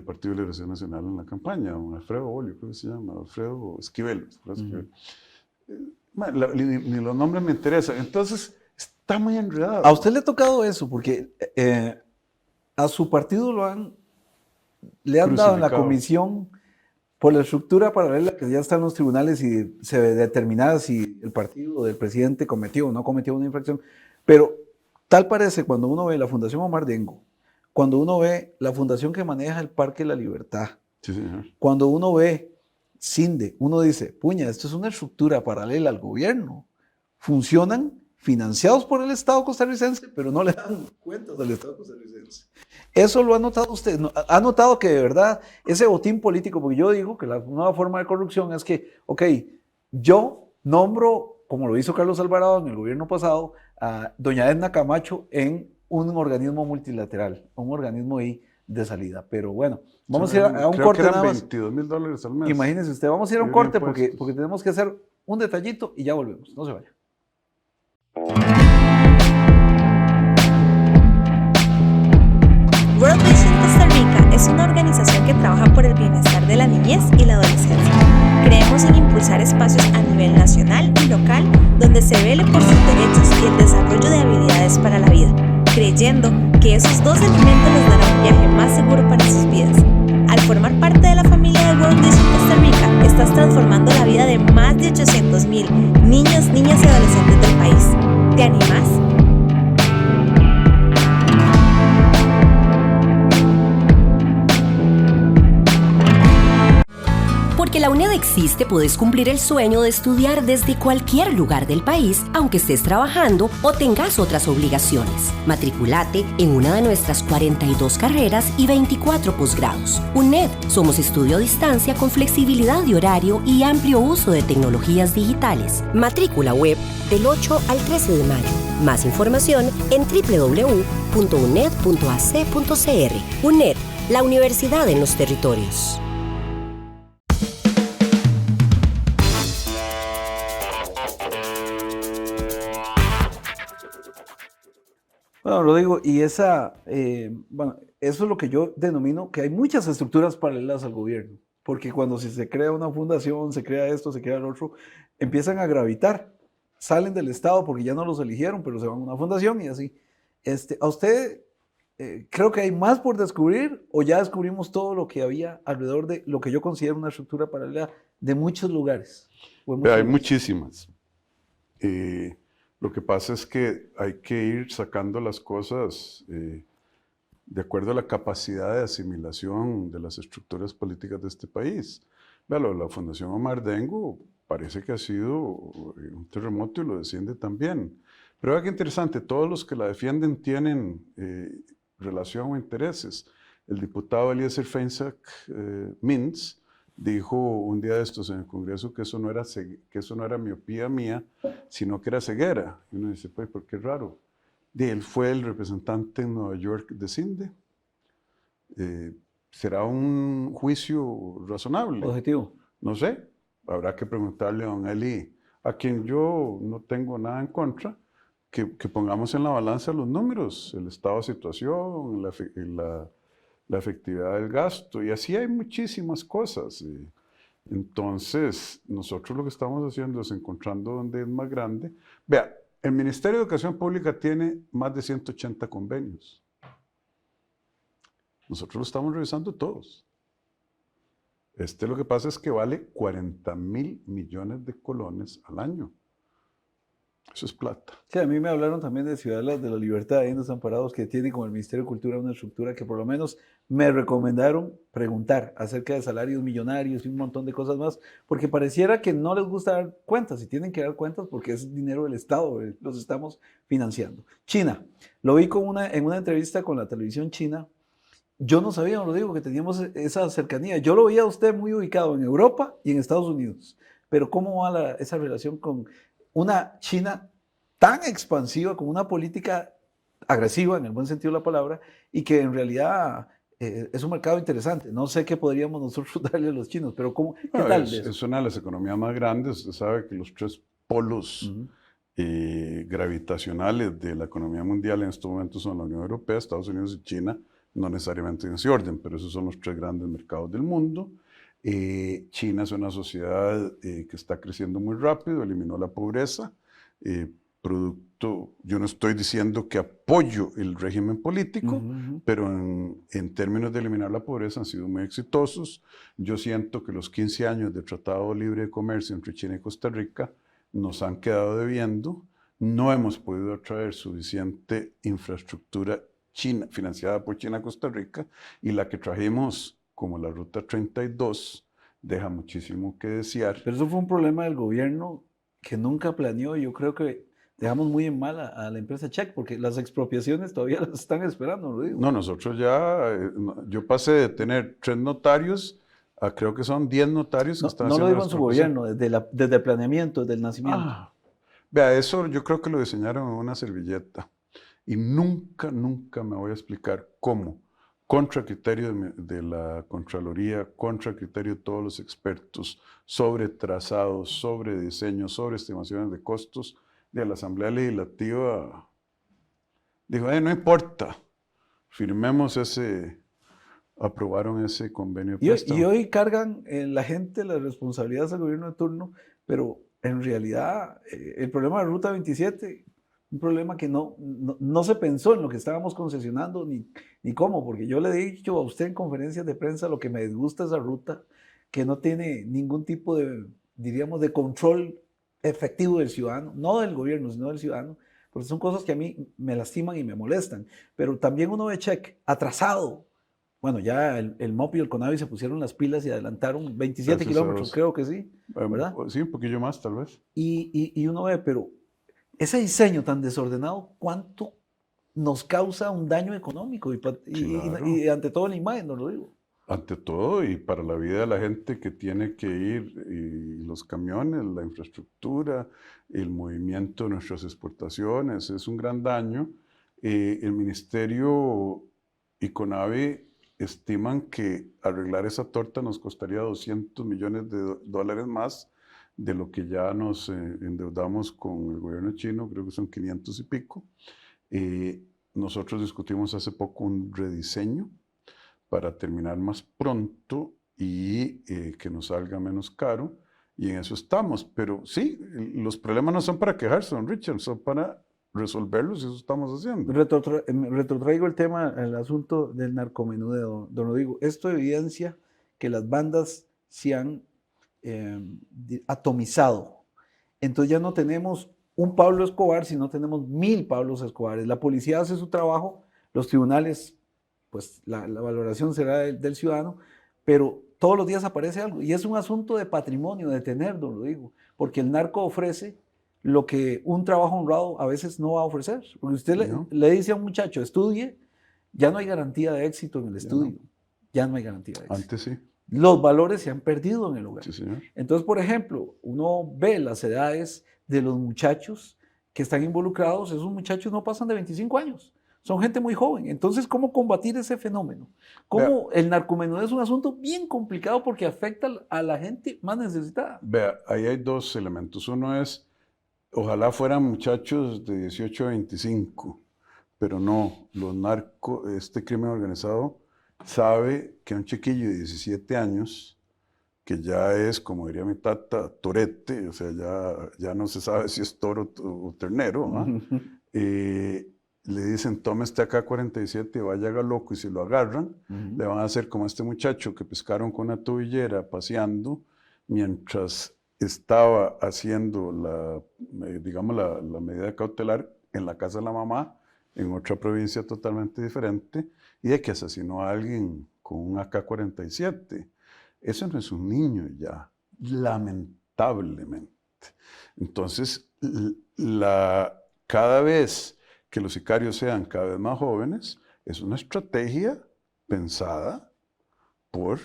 Partido de Liberación Nacional en la campaña, don Alfredo Bolio, creo que se llama, Alfredo Esquivel. Ni los nombres me interesan. Entonces, está muy enredado. ¿A usted le ha tocado eso? Porque... a su partido le han dado en la comisión por la estructura paralela que ya está en los tribunales y se determina si el partido del presidente cometió o no cometió una infracción. Pero tal parece cuando uno ve la Fundación Omar Dengo, cuando uno ve la fundación que maneja el Parque de la Libertad, sí, señor. Cuando uno ve CINDE, uno dice, puña, esto es una estructura paralela al gobierno. Funcionan financiados por el Estado costarricense, pero no le dan cuentas al Estado costarricense. Eso lo ha notado usted. Ha notado que de verdad ese botín político, porque yo digo que la nueva forma de corrupción es que, ok, yo nombro, como lo hizo Carlos Alvarado en el gobierno pasado, a doña Edna Camacho en un organismo multilateral, un organismo ahí de salida. Pero bueno, vamos a ir a un corte nada más. $22,000 al mes. Imagínense usted, vamos a ir a un corte porque tenemos que hacer un detallito y ya volvemos. No se vaya. World Vision Costa Rica es una organización que trabaja por el bienestar de la niñez y la adolescencia. Creemos en impulsar espacios a nivel nacional y local donde se vele por sus derechos y el desarrollo de habilidades para la vida, creyendo que esos 2 elementos les darán un viaje más seguro para sus vidas. Al formar parte de la familia de World Vision Costa Rica, estás transformando la vida de más de 800,000 niños, niñas y adolescentes del país. ¿Te animas? Porque la UNED existe, puedes cumplir el sueño de estudiar desde cualquier lugar del país, aunque estés trabajando o tengas otras obligaciones. Matriculate en una de nuestras 42 carreras y 24 posgrados. UNED, somos estudio a distancia con flexibilidad de horario y amplio uso de tecnologías digitales. Matrícula web del 8 al 13 de mayo. Más información en www.uned.ac.cr. UNED, la universidad en los territorios. Bueno, Rodrigo, y bueno, eso es lo que yo denomino que hay muchas estructuras paralelas al gobierno, porque cuando se crea una fundación, se crea esto, se crea el otro, empiezan a gravitar, salen del Estado porque ya no los eligieron, pero se van a una fundación y así. ¿A usted creo que hay más por descubrir o ya descubrimos todo lo que había alrededor de lo que yo considero una estructura paralela de muchos lugares? O en muchos Hay lugares? muchísimas. Lo que pasa es que hay que ir sacando las cosas de acuerdo a la capacidad de asimilación de las estructuras políticas de este país. Véalo, la Fundación Omar Dengo parece que ha sido un terremoto y lo desciende también. Pero vea qué interesante, todos los que la defienden tienen relación o intereses. El diputado Eliezer Feinsack Mintz dijo un día de estos en el Congreso que eso no era miopía mía, sino que era ceguera. Y uno dice, pues, ¿por qué raro? Y él fue el representante en Nueva York de CINDE. ¿Será un juicio razonable? Objetivo. No sé, habrá que preguntarle a don Eli, a quien yo no tengo nada en contra, que pongamos en la balanza los números, el estado de situación, la efectividad del gasto, y así hay muchísimas cosas. Entonces, nosotros lo que estamos haciendo es encontrando dónde es más grande. Vea, el Ministerio de Educación Pública tiene más de 180 convenios. Nosotros lo estamos revisando todos. Lo que pasa es que vale 40.000 millones de colones al año. Eso es plata. Sí, a mí me hablaron también de Ciudad de la Libertad, ahí en Desamparados, que tiene con el Ministerio de Cultura una estructura que por lo menos me recomendaron preguntar acerca de salarios millonarios y un montón de cosas más, porque pareciera que no les gusta dar cuentas y tienen que dar cuentas porque es dinero del Estado, los estamos financiando. China, lo vi en una entrevista con la televisión china. Yo no sabía, lo digo, que teníamos esa cercanía. Yo lo veía a usted muy ubicado en Europa y en Estados Unidos, pero ¿cómo va esa relación con una China tan expansiva, con una política agresiva en el buen sentido de la palabra y que en realidad es un mercado interesante? No sé qué podríamos nosotros darle a los chinos, pero ¿qué tal de eso? Es una de las economías más grandes. Usted sabe que los tres polos gravitacionales de la economía mundial en estos momentos son la Unión Europea, Estados Unidos y China, no necesariamente en ese orden, pero esos son los tres grandes mercados del mundo. China es una sociedad que está creciendo muy rápido, eliminó la pobreza, yo no estoy diciendo que apoyo el régimen político, pero en términos de eliminar la pobreza han sido muy exitosos. Yo siento que los 15 años de Tratado Libre de Comercio entre China y Costa Rica nos han quedado debiendo. No hemos podido atraer suficiente infraestructura China, financiada por China a Costa Rica, y la que trajimos, como la Ruta 32, deja muchísimo que desear. Pero eso fue un problema del gobierno que nunca planeó. Yo creo que dejamos muy en mal a la empresa Check, porque las expropiaciones todavía las están esperando, lo digo. No, nosotros yo pasé de tener 3 notarios a creo que son 10 notarios que están haciendo no lo digo en su gobierno, desde el planeamiento, desde el nacimiento. Vea, eso yo creo que lo diseñaron en una servilleta. Y nunca me voy a explicar cómo, contra criterio de la Contraloría, contra criterio de todos los expertos, sobre trazados, sobre diseño, sobre estimaciones de costos, de la Asamblea Legislativa, dijo, no importa, aprobaron ese convenio de préstamo. Y hoy cargan la gente las responsabilidades del gobierno de turno, pero en realidad el problema de Ruta 27... un problema que no se pensó en lo que estábamos concesionando ni cómo, porque yo le he dicho a usted en conferencias de prensa lo que me disgusta esa ruta, que no tiene ningún tipo de, diríamos, de control efectivo del ciudadano, no del gobierno, sino del ciudadano, porque son cosas que a mí me lastiman y me molestan. Pero también uno ve Check atrasado. Bueno, ya el MOP y el CONAVI se pusieron las pilas y adelantaron 27 kilómetros, creo que sí, ¿verdad? Sí, un poquillo más tal vez. Y uno ve, pero ese diseño tan desordenado, ¿cuánto nos causa un daño económico? Y ante todo la imagen, no lo digo. Ante todo, y para la vida de la gente que tiene que ir, y los camiones, la infraestructura, el movimiento de nuestras exportaciones, es un gran daño. El Ministerio y CONAVI estiman que arreglar esa torta nos costaría $200 millones más de lo que ya nos endeudamos con el gobierno chino, creo que son 500 y pico. nosotros discutimos hace poco un rediseño para terminar más pronto y que nos salga menos caro, y en eso estamos. Pero sí, los problemas no son para quejarse, don Richard, son para resolverlos, y eso estamos haciendo. Retrotraigo el tema, el asunto del narcomenudeo, don Rodrigo. Esto evidencia que las bandas se han atomizado. Entonces ya no tenemos un Pablo Escobar, sino tenemos 1000 Pablos Escobares. La policía hace su trabajo, los tribunales, pues la valoración será del ciudadano, pero todos los días aparece algo. Y es un asunto de patrimonio, de tener, don Rodrigo, porque el narco ofrece lo que un trabajo honrado a veces no va a ofrecer. Porque usted le dice a un muchacho, estudie, ya no hay garantía de éxito en el estudio. Ya no hay garantía de éxito. Antes sí. Los valores se han perdido en el hogar. Sí, señor. Entonces, por ejemplo, uno ve las edades de los muchachos que están involucrados, esos muchachos no pasan de 25 años. Son gente muy joven. Entonces, ¿cómo combatir ese fenómeno? ¿Cómo el narcomenudeo es un asunto bien complicado porque afecta a la gente más necesitada? Vea, ahí hay dos elementos. Uno es, ojalá fueran muchachos de 18 a 25, pero no, este crimen organizado sabe que un chiquillo de 17 años, que ya es, como diría mi tata, torete, o sea, ya no se sabe si es toro o ternero, le dicen, tome este AK-47 y vaya haga loco, y si lo agarran, le van a hacer como a este muchacho que pescaron con una tobillera paseando mientras estaba haciendo la medida cautelar en la casa de la mamá, en otra provincia totalmente diferente, y de que asesinó a alguien con un AK-47. Eso no es un niño ya, lamentablemente. Entonces, cada vez que los sicarios sean cada vez más jóvenes, es una estrategia pensada por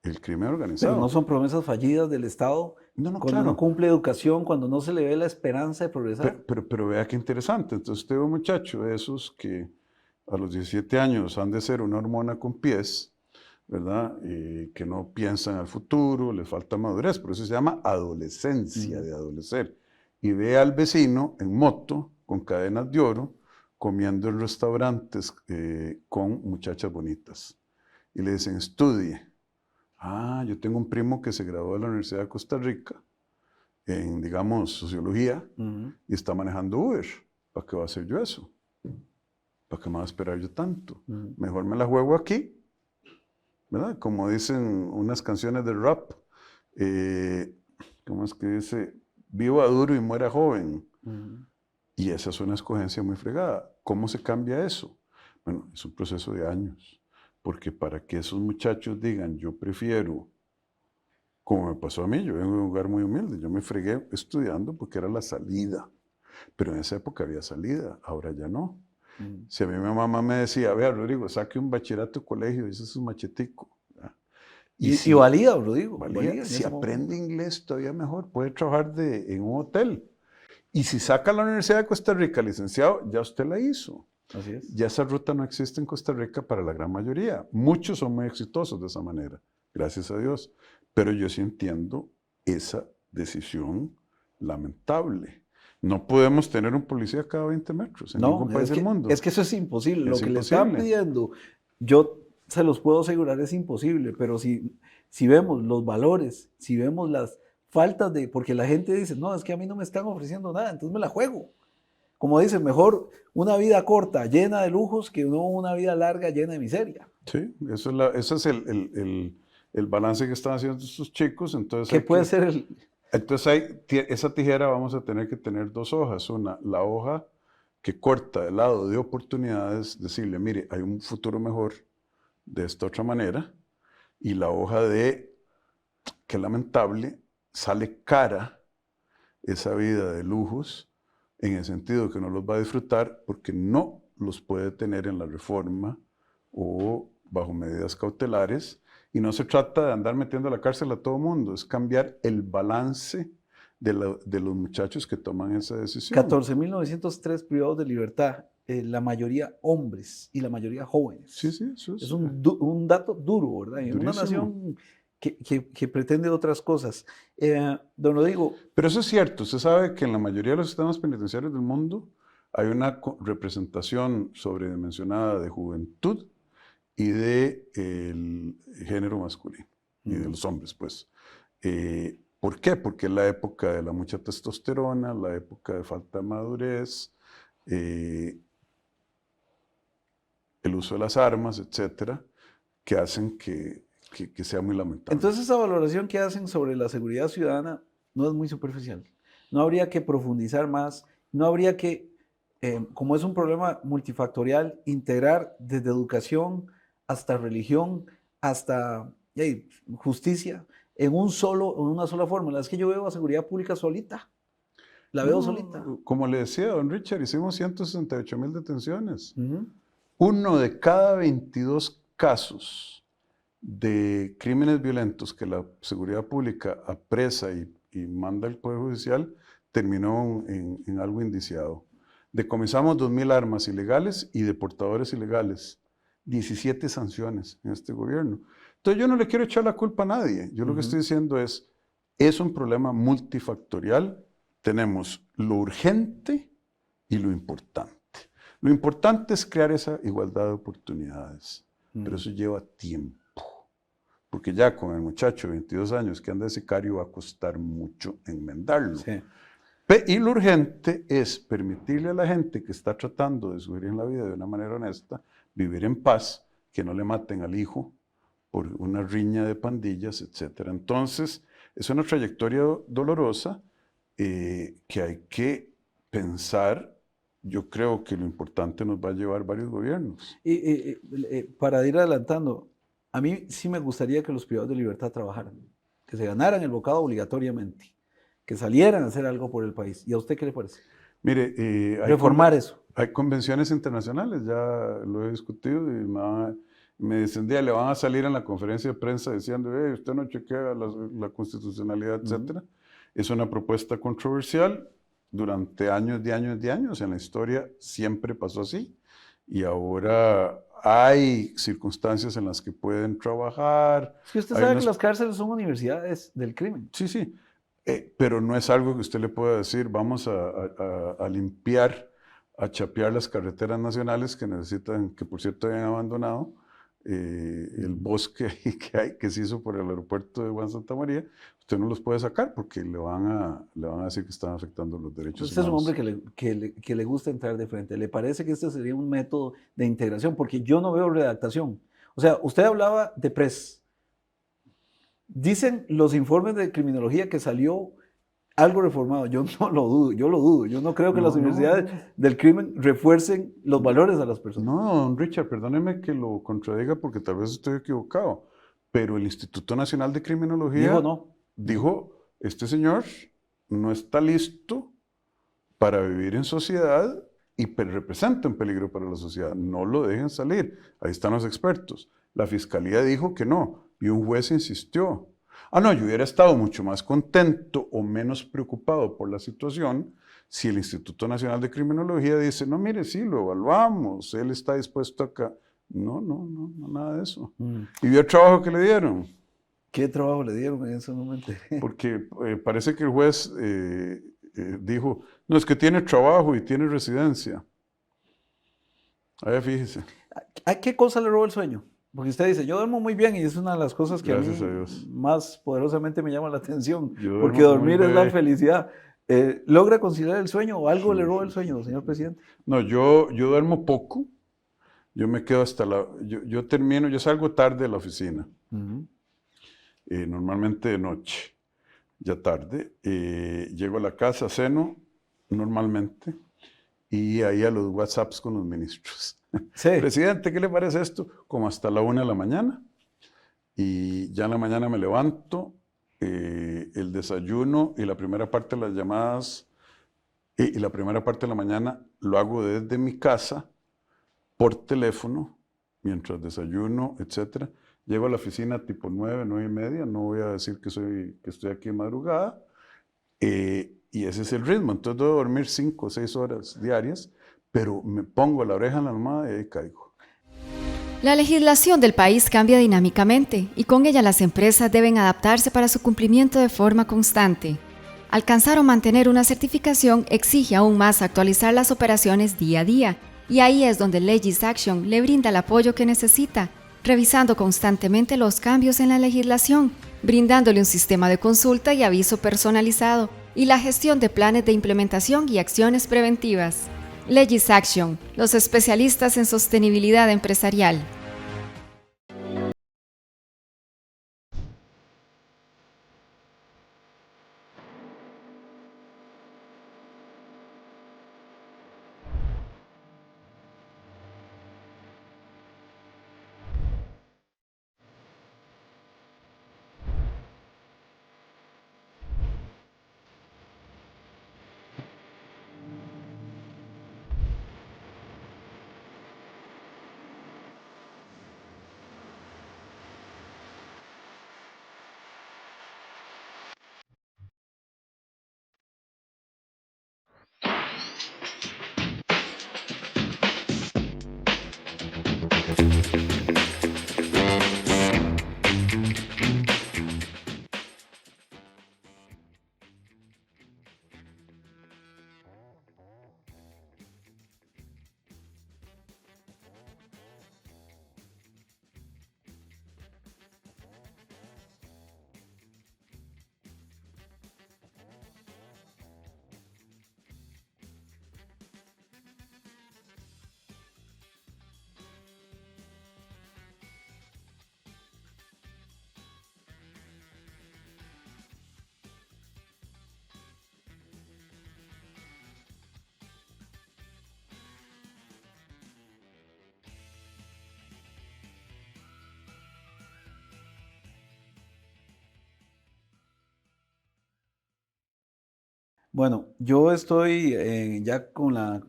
el crimen organizado. Pero no son promesas fallidas del Estado. Cuando claro. no cumple educación, cuando no se le ve la esperanza de progresar. Pero vea qué interesante. Entonces usted ve un muchacho de esos que a los 17 años han de ser una hormona con pies, ¿verdad? Que no piensan al futuro, les falta madurez, por eso se llama adolescencia, de adolecer. Y ve al vecino en moto, con cadenas de oro, comiendo en restaurantes con muchachas bonitas. Y le dicen, estudie. Yo tengo un primo que se graduó de la Universidad de Costa Rica en, digamos, sociología, y está manejando Uber. ¿Para qué va a hacer yo eso? ¿Para qué me va a esperar yo tanto? Mejor me la juego aquí, ¿verdad? Como dicen unas canciones de rap, ¿cómo es que dice? Viva duro y muera joven. Y esa es una escogencia muy fregada. ¿Cómo se cambia eso? Bueno, es un proceso de años. Porque para que esos muchachos digan, yo prefiero, como me pasó a mí, yo vengo de un lugar muy humilde, yo me fregué estudiando porque era la salida. Pero en esa época había salida, ahora ya no. Si a mí mi mamá me decía, vea, Rodrigo, saque un bachillerato de colegio, ese es un machetico. Y valía, Rodrigo. Valía. Si aprende inglés, todavía mejor, puede trabajar en un hotel. Y si saca la Universidad de Costa Rica, licenciado, ya usted la hizo. Así es. Ya esa ruta no existe en Costa Rica para la gran mayoría. Muchos son muy exitosos de esa manera, gracias a Dios. Pero yo sí entiendo esa decisión lamentable. No podemos tener un policía cada 20 metros en ningún país del mundo. Es que eso es imposible. Lo que le están pidiendo, yo se los puedo asegurar, es imposible. Pero si vemos los valores, si vemos las faltas de... Porque la gente dice, no, es que a mí no me están ofreciendo nada, entonces me la juego. Como dicen, mejor una vida corta, llena de lujos, que no una vida larga, llena de miseria. Sí, ese es el balance que están haciendo estos chicos. Entonces ¿qué puede ser Entonces, esa tijera vamos a tener que tener dos hojas. Una, la hoja que corta del lado de oportunidades, decirle, mire, hay un futuro mejor de esta otra manera. Y la hoja de, qué lamentable, sale cara esa vida de lujos, en el sentido que no los va a disfrutar porque no los puede tener en la reforma o bajo medidas cautelares. Y no se trata de andar metiendo a la cárcel a todo mundo, es cambiar el balance de los muchachos que toman esa decisión. 14.903 privados de libertad, la mayoría hombres y la mayoría jóvenes. Sí, eso es un dato duro, ¿verdad? En una nación que pretende otras cosas. Don Rodrigo. Pero eso es cierto, usted sabe que en la mayoría de los sistemas penitenciarios del mundo hay una representación sobredimensionada de juventud y de el género masculino y de los hombres, pues. ¿Por qué? Porque es la época de la mucha testosterona, la época de falta de madurez, el uso de las armas, etcétera, que hacen que sea muy lamentable. Entonces, esa valoración que hacen sobre la seguridad ciudadana no es muy superficial. No habría que profundizar más, no habría que, como es un problema multifactorial, integrar desde educación hasta religión, hasta justicia, en una sola fórmula. Es que yo veo a seguridad pública solita. La veo solita. Como le decía don Richard, hicimos 168,000 detenciones. Uno de cada 22 casos de crímenes violentos que la seguridad pública apresa y manda al Poder Judicial terminó en algo indiciado. Decomisamos 2,000 armas ilegales y de portadores ilegales. 17 sanciones en este gobierno. Entonces yo no le quiero echar la culpa a nadie. Yo lo que estoy diciendo es un problema multifactorial. Tenemos lo urgente y lo importante. Lo importante es crear esa igualdad de oportunidades, pero eso lleva tiempo. Porque ya con el muchacho de 22 años que anda de sicario va a costar mucho enmendarlo. Sí. Y lo urgente es permitirle a la gente que está tratando de subir en la vida de una manera honesta, vivir en paz, que no le maten al hijo por una riña de pandillas, etc. Entonces, es una trayectoria dolorosa que hay que pensar. Yo creo que lo importante nos va a llevar varios gobiernos. Para ir adelantando, a mí sí me gustaría que los privados de libertad trabajaran, que se ganaran el bocado obligatoriamente, que salieran a hacer algo por el país. ¿Y a usted qué le parece? Mire, reformar eso. Hay convenciones internacionales, ya lo he discutido, y me dicen, le van a salir en la conferencia de prensa diciendo, usted no chequea la constitucionalidad, etc. Es una propuesta controversial. Durante años en la historia siempre pasó así, y ahora hay circunstancias en las que pueden trabajar. Es que usted sabe que las cárceles son universidades del crimen. Sí, pero no es algo que usted le pueda decir, vamos a limpiar, a chapear las carreteras nacionales que necesitan, que por cierto habían abandonado, el bosque que se hizo por el aeropuerto de Juan Santa María. Usted no los puede sacar porque le van a decir que están afectando los derechos humanos. Usted es un hombre que le gusta entrar de frente. ¿Le parece que este sería un método de integración? Porque yo no veo redactación. O sea, usted hablaba de PRES. Dicen los informes de criminología que salió algo reformado. Yo no lo dudo, yo lo dudo. Yo no creo que las universidades del crimen refuercen los valores a las personas. No, don Richard, perdóneme que lo contradiga porque tal vez estoy equivocado, pero el Instituto Nacional de Criminología dijo, este señor no está listo para vivir en sociedad y representa un peligro para la sociedad. No lo dejen salir. Ahí están los expertos. La fiscalía dijo que no y un juez insistió. Yo hubiera estado mucho más contento o menos preocupado por la situación si el Instituto Nacional de Criminología dice, no, mire, sí, lo evaluamos, él está dispuesto acá. No, nada de eso. ¿Y vio el trabajo que le dieron? ¿Qué trabajo le dieron en ese momento? Porque parece que el juez dijo, no, es que tiene trabajo y tiene residencia. Ahí fíjese. ¿A qué cosa le robó el sueño? Porque usted dice, yo duermo muy bien y es una de las cosas que a mí más poderosamente me llama la atención, porque dormir es la felicidad. ¿Logra conciliar el sueño o algo le roba el sueño, señor presidente? No, yo duermo poco. Yo me quedo hasta yo salgo tarde de la oficina. Normalmente de noche, ya tarde. Llego a la casa, ceno normalmente y ahí a los WhatsApps con los ministros. Sí. Presidente, ¿qué le parece esto? Como hasta la 1 de la mañana. Y ya en la mañana me levanto, el desayuno y la primera parte de las llamadas y la primera parte de la mañana lo hago desde mi casa, por teléfono, mientras desayuno, etc. Llego a la oficina tipo 9, 9:30, no voy a decir que estoy aquí de madrugada, y ese es el ritmo. Entonces debo dormir 5 o 6 horas diarias, pero me pongo la oreja en la almohada y ahí caigo. La legislación del país cambia dinámicamente y con ella las empresas deben adaptarse para su cumplimiento de forma constante. Alcanzar o mantener una certificación exige aún más actualizar las operaciones día a día, y ahí es donde Legis Action le brinda el apoyo que necesita, revisando constantemente los cambios en la legislación, brindándole un sistema de consulta y aviso personalizado, y la gestión de planes de implementación y acciones preventivas. Legis Action, los especialistas en sostenibilidad empresarial. Bueno, yo estoy ya con la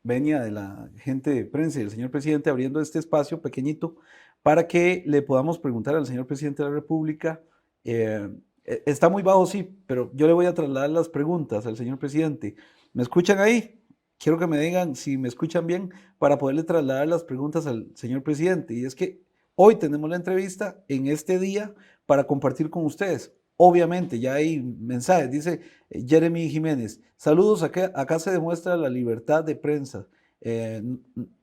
venia de la gente de prensa y del señor presidente abriendo este espacio pequeñito para que le podamos preguntar al señor presidente de la República. Está muy bajo, sí, pero yo le voy a trasladar las preguntas al señor presidente. ¿Me escuchan ahí? Quiero que me digan si me escuchan bien para poderle trasladar las preguntas al señor presidente. Y es que hoy tenemos la entrevista en este día para compartir con ustedes. Obviamente, ya hay mensajes, dice Jeremy Jiménez, saludos, acá se demuestra la libertad de prensa.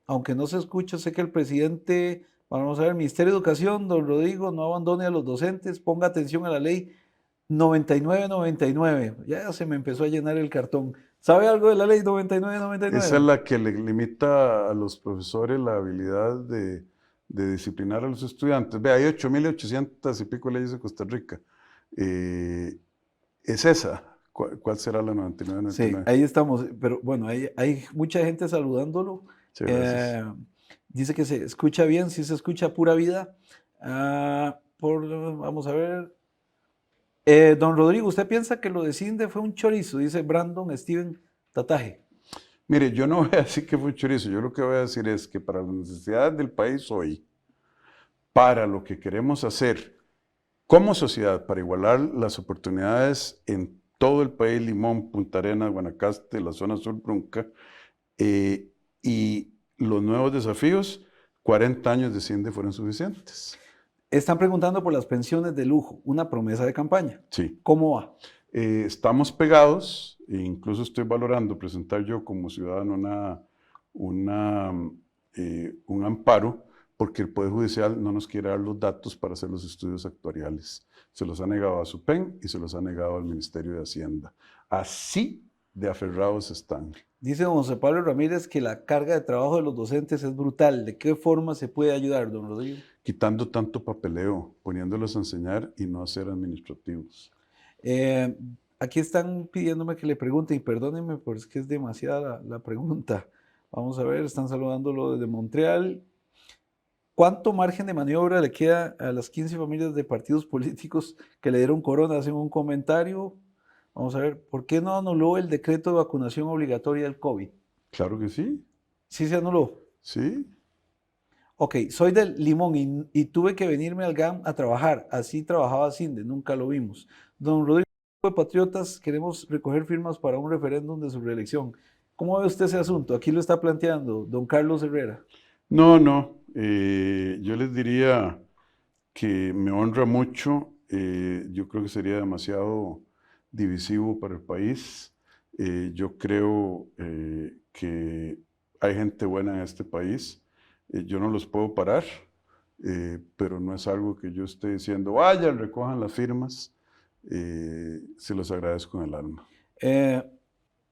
Aunque no se escucha, sé que el presidente, vamos a ver, Ministerio de Educación, don Rodrigo, no abandone a los docentes, ponga atención a la ley 9999. Ya se me empezó a llenar el cartón. ¿Sabe algo de la ley 9999? Esa es la que le limita a los profesores la habilidad de disciplinar a los estudiantes. Ve, hay 8.800 y pico leyes en Costa Rica. ¿Es esa? ¿Cuál será la 9999? Sí, ahí estamos, pero bueno, hay mucha gente saludándolo. Sí, gracias. Dice que se escucha bien, sí se escucha pura vida. Vamos a ver. Don Rodrigo, ¿usted piensa que lo de Cinde fue un chorizo? Dice Brandon Steven Tataje. Mire, yo no voy a decir que fue un chorizo, yo lo que voy a decir es que para las necesidades del país hoy, para lo que queremos hacer como sociedad, para igualar las oportunidades en todo el país, Limón, Punta Arenas, Guanacaste, la zona sur Brunca, y los nuevos desafíos, 40 años de Cinde fueron suficientes. Están preguntando por las pensiones de lujo, una promesa de campaña. Sí. ¿Cómo va? Estamos pegados, e incluso estoy valorando presentar yo como ciudadano un amparo, porque el Poder Judicial no nos quiere dar los datos para hacer los estudios actuariales. Se los ha negado a SUPEN y se los ha negado al Ministerio de Hacienda. Así de aferrados están. Dice don José Pablo Ramírez que la carga de trabajo de los docentes es brutal. ¿De qué forma se puede ayudar, don Rodrigo? Quitando tanto papeleo, poniéndolos a enseñar y no a ser administrativos. Aquí están pidiéndome que le pregunte, y perdónenme, porque es que es demasiada la pregunta. Vamos a ver, están saludándolo desde Montreal. ¿Cuánto margen de maniobra le queda a las 15 familias de partidos políticos que le dieron corona? Hacen un comentario. Vamos a ver, ¿por qué no anuló el decreto de vacunación obligatoria del COVID? Claro que sí. ¿Sí se anuló? Sí. Ok, soy del Limón y tuve que venirme al GAM a trabajar. Así trabajaba Cinde, nunca lo vimos. Don Rodrigo de Patriotas, queremos recoger firmas para un referéndum de su reelección. ¿Cómo ve usted ese asunto? Aquí lo está planteando don Carlos Herrera. No, yo les diría que me honra mucho. Yo creo que sería demasiado divisivo para el país. Yo creo que hay gente buena en este país. Yo no los puedo parar, pero no es algo que yo esté diciendo, vayan, recojan las firmas. Se los agradezco en el alma.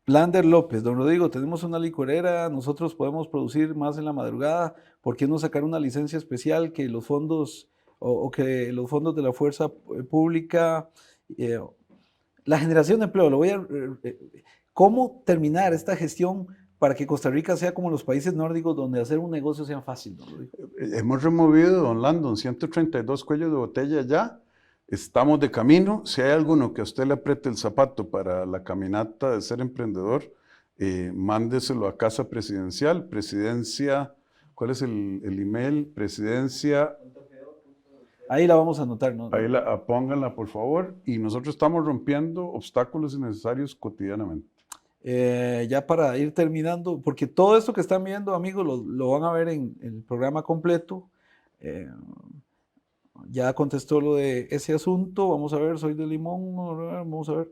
Lander López, don Rodrigo, tenemos una licorera, nosotros podemos producir más en la madrugada, ¿por qué no sacar una licencia especial que los fondos o que los fondos de la fuerza pública, la generación de empleo, ¿cómo terminar esta gestión para que Costa Rica sea como los países nórdicos donde hacer un negocio sea fácil, don Rodrigo? Hemos removido, don Landon, 132 cuellos de botella ya. Estamos de camino. Si hay alguno que a usted le apriete el zapato para la caminata de ser emprendedor, mándeselo a Casa Presidencial, Presidencia, ¿cuál es el email? Presidencia. Ahí la vamos a anotar, ¿no? Ahí pónganla, por favor. Y nosotros estamos rompiendo obstáculos innecesarios cotidianamente. Ya para ir terminando, porque todo esto que están viendo, amigos, lo van a ver en el programa completo. Ya contestó lo de ese asunto. Vamos a ver, soy de Limón. Vamos a ver.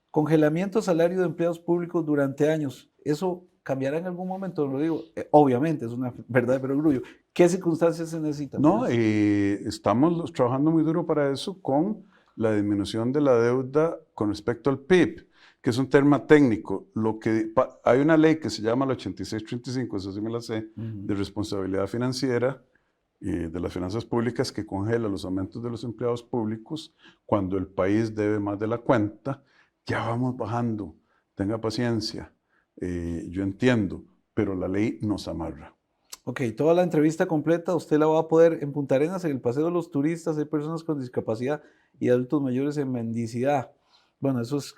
Congelamiento de salario de empleados públicos durante años. ¿Eso cambiará en algún momento? Lo digo, obviamente, es una verdad de perogrullo. ¿Qué circunstancias se necesitan? No, estamos trabajando muy duro para eso con la disminución de la deuda con respecto al PIB, que es un tema técnico. Hay una ley que se llama la 8635, eso sí me la sé, de responsabilidad financiera de las finanzas públicas, que congela los aumentos de los empleados públicos cuando el país debe más de la cuenta. Ya vamos bajando, tenga paciencia, yo entiendo, pero la ley nos amarra. Ok, toda la entrevista completa usted la va a poder en Punta Arenas, en el Paseo de los Turistas, hay personas con discapacidad y adultos mayores en mendicidad. Bueno, eso es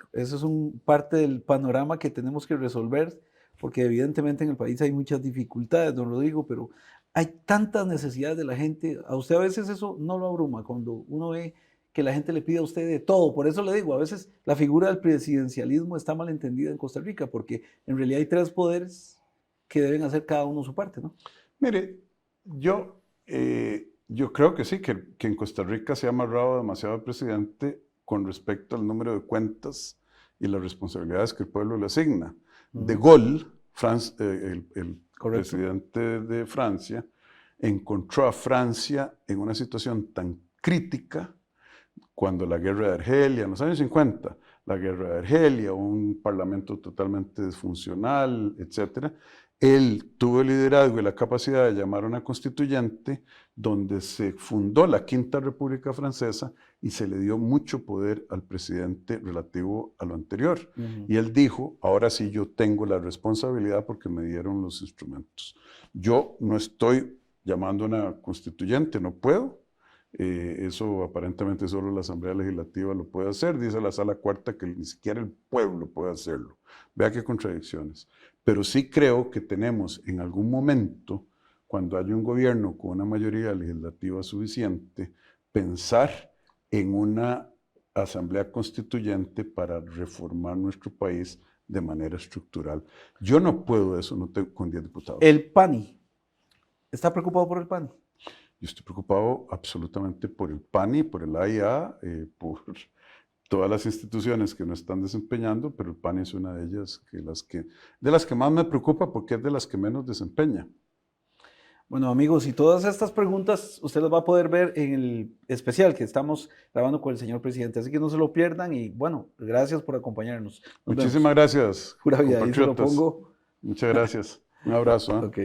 parte del panorama que tenemos que resolver, porque evidentemente en el país hay muchas dificultades, don Rodrigo, pero hay tantas necesidades de la gente. A usted a veces eso no lo abruma, cuando uno ve que la gente le pide a usted de todo. Por eso le digo, a veces la figura del presidencialismo está mal entendida en Costa Rica, porque en realidad hay 3 poderes que deben hacer cada uno su parte, ¿no? Mire, yo creo que sí, que en Costa Rica se ha amarrado demasiado al presidente con respecto al número de cuentas y las responsabilidades que el pueblo le asigna. De Gaulle, el presidente de Francia, encontró a Francia en una situación tan crítica cuando la guerra de Argelia, en los años 50, la guerra de Argelia, un parlamento totalmente disfuncional, etc. Él tuvo el liderazgo y la capacidad de llamar a una constituyente donde se fundó la Quinta República Francesa y se le dio mucho poder al presidente relativo a lo anterior. Y él dijo, ahora sí yo tengo la responsabilidad porque me dieron los instrumentos. Yo no estoy llamando a una constituyente, no puedo. Eso aparentemente solo la Asamblea Legislativa lo puede hacer, dice la Sala Cuarta que ni siquiera el pueblo puede hacerlo. Vea qué contradicciones. Pero sí creo que tenemos en algún momento, cuando haya un gobierno con una mayoría legislativa suficiente, pensar en una asamblea constituyente para reformar nuestro país de manera estructural. Yo no puedo eso, no tengo con 10 diputados. El PANI. ¿Está preocupado por el PANI? Yo estoy preocupado absolutamente por el PANI, por el AIA, por todas las instituciones que no están desempeñando, pero el PANI es una de ellas, de las que más me preocupa porque es de las que menos desempeña. Bueno, amigos, y todas estas preguntas usted las va a poder ver en el especial que estamos grabando con el señor presidente, así que no se lo pierdan y bueno, gracias por acompañarnos. Muchísimas gracias. Pura vida, ahí se lo pongo. Muchas gracias. Un abrazo. Ok.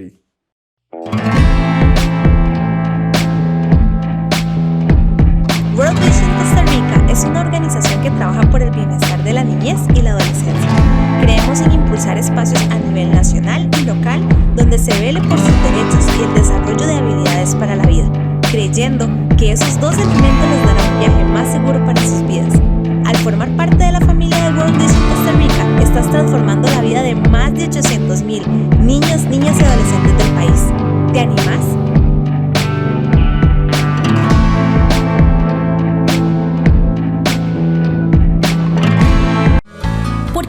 World Vision Costa Rica es una organización que trabaja por el bienestar de la niñez y la adolescencia. Creemos en impulsar espacios a nivel nacional y local donde se vele por sus derechos y el desarrollo de habilidades para la vida, creyendo que esos 2 elementos les darán un viaje más seguro para sus vidas. Al formar parte de la familia de World Vision Costa Rica, estás transformando la vida de más de 800,000 niños, niñas y adolescentes del país. ¿Te animas?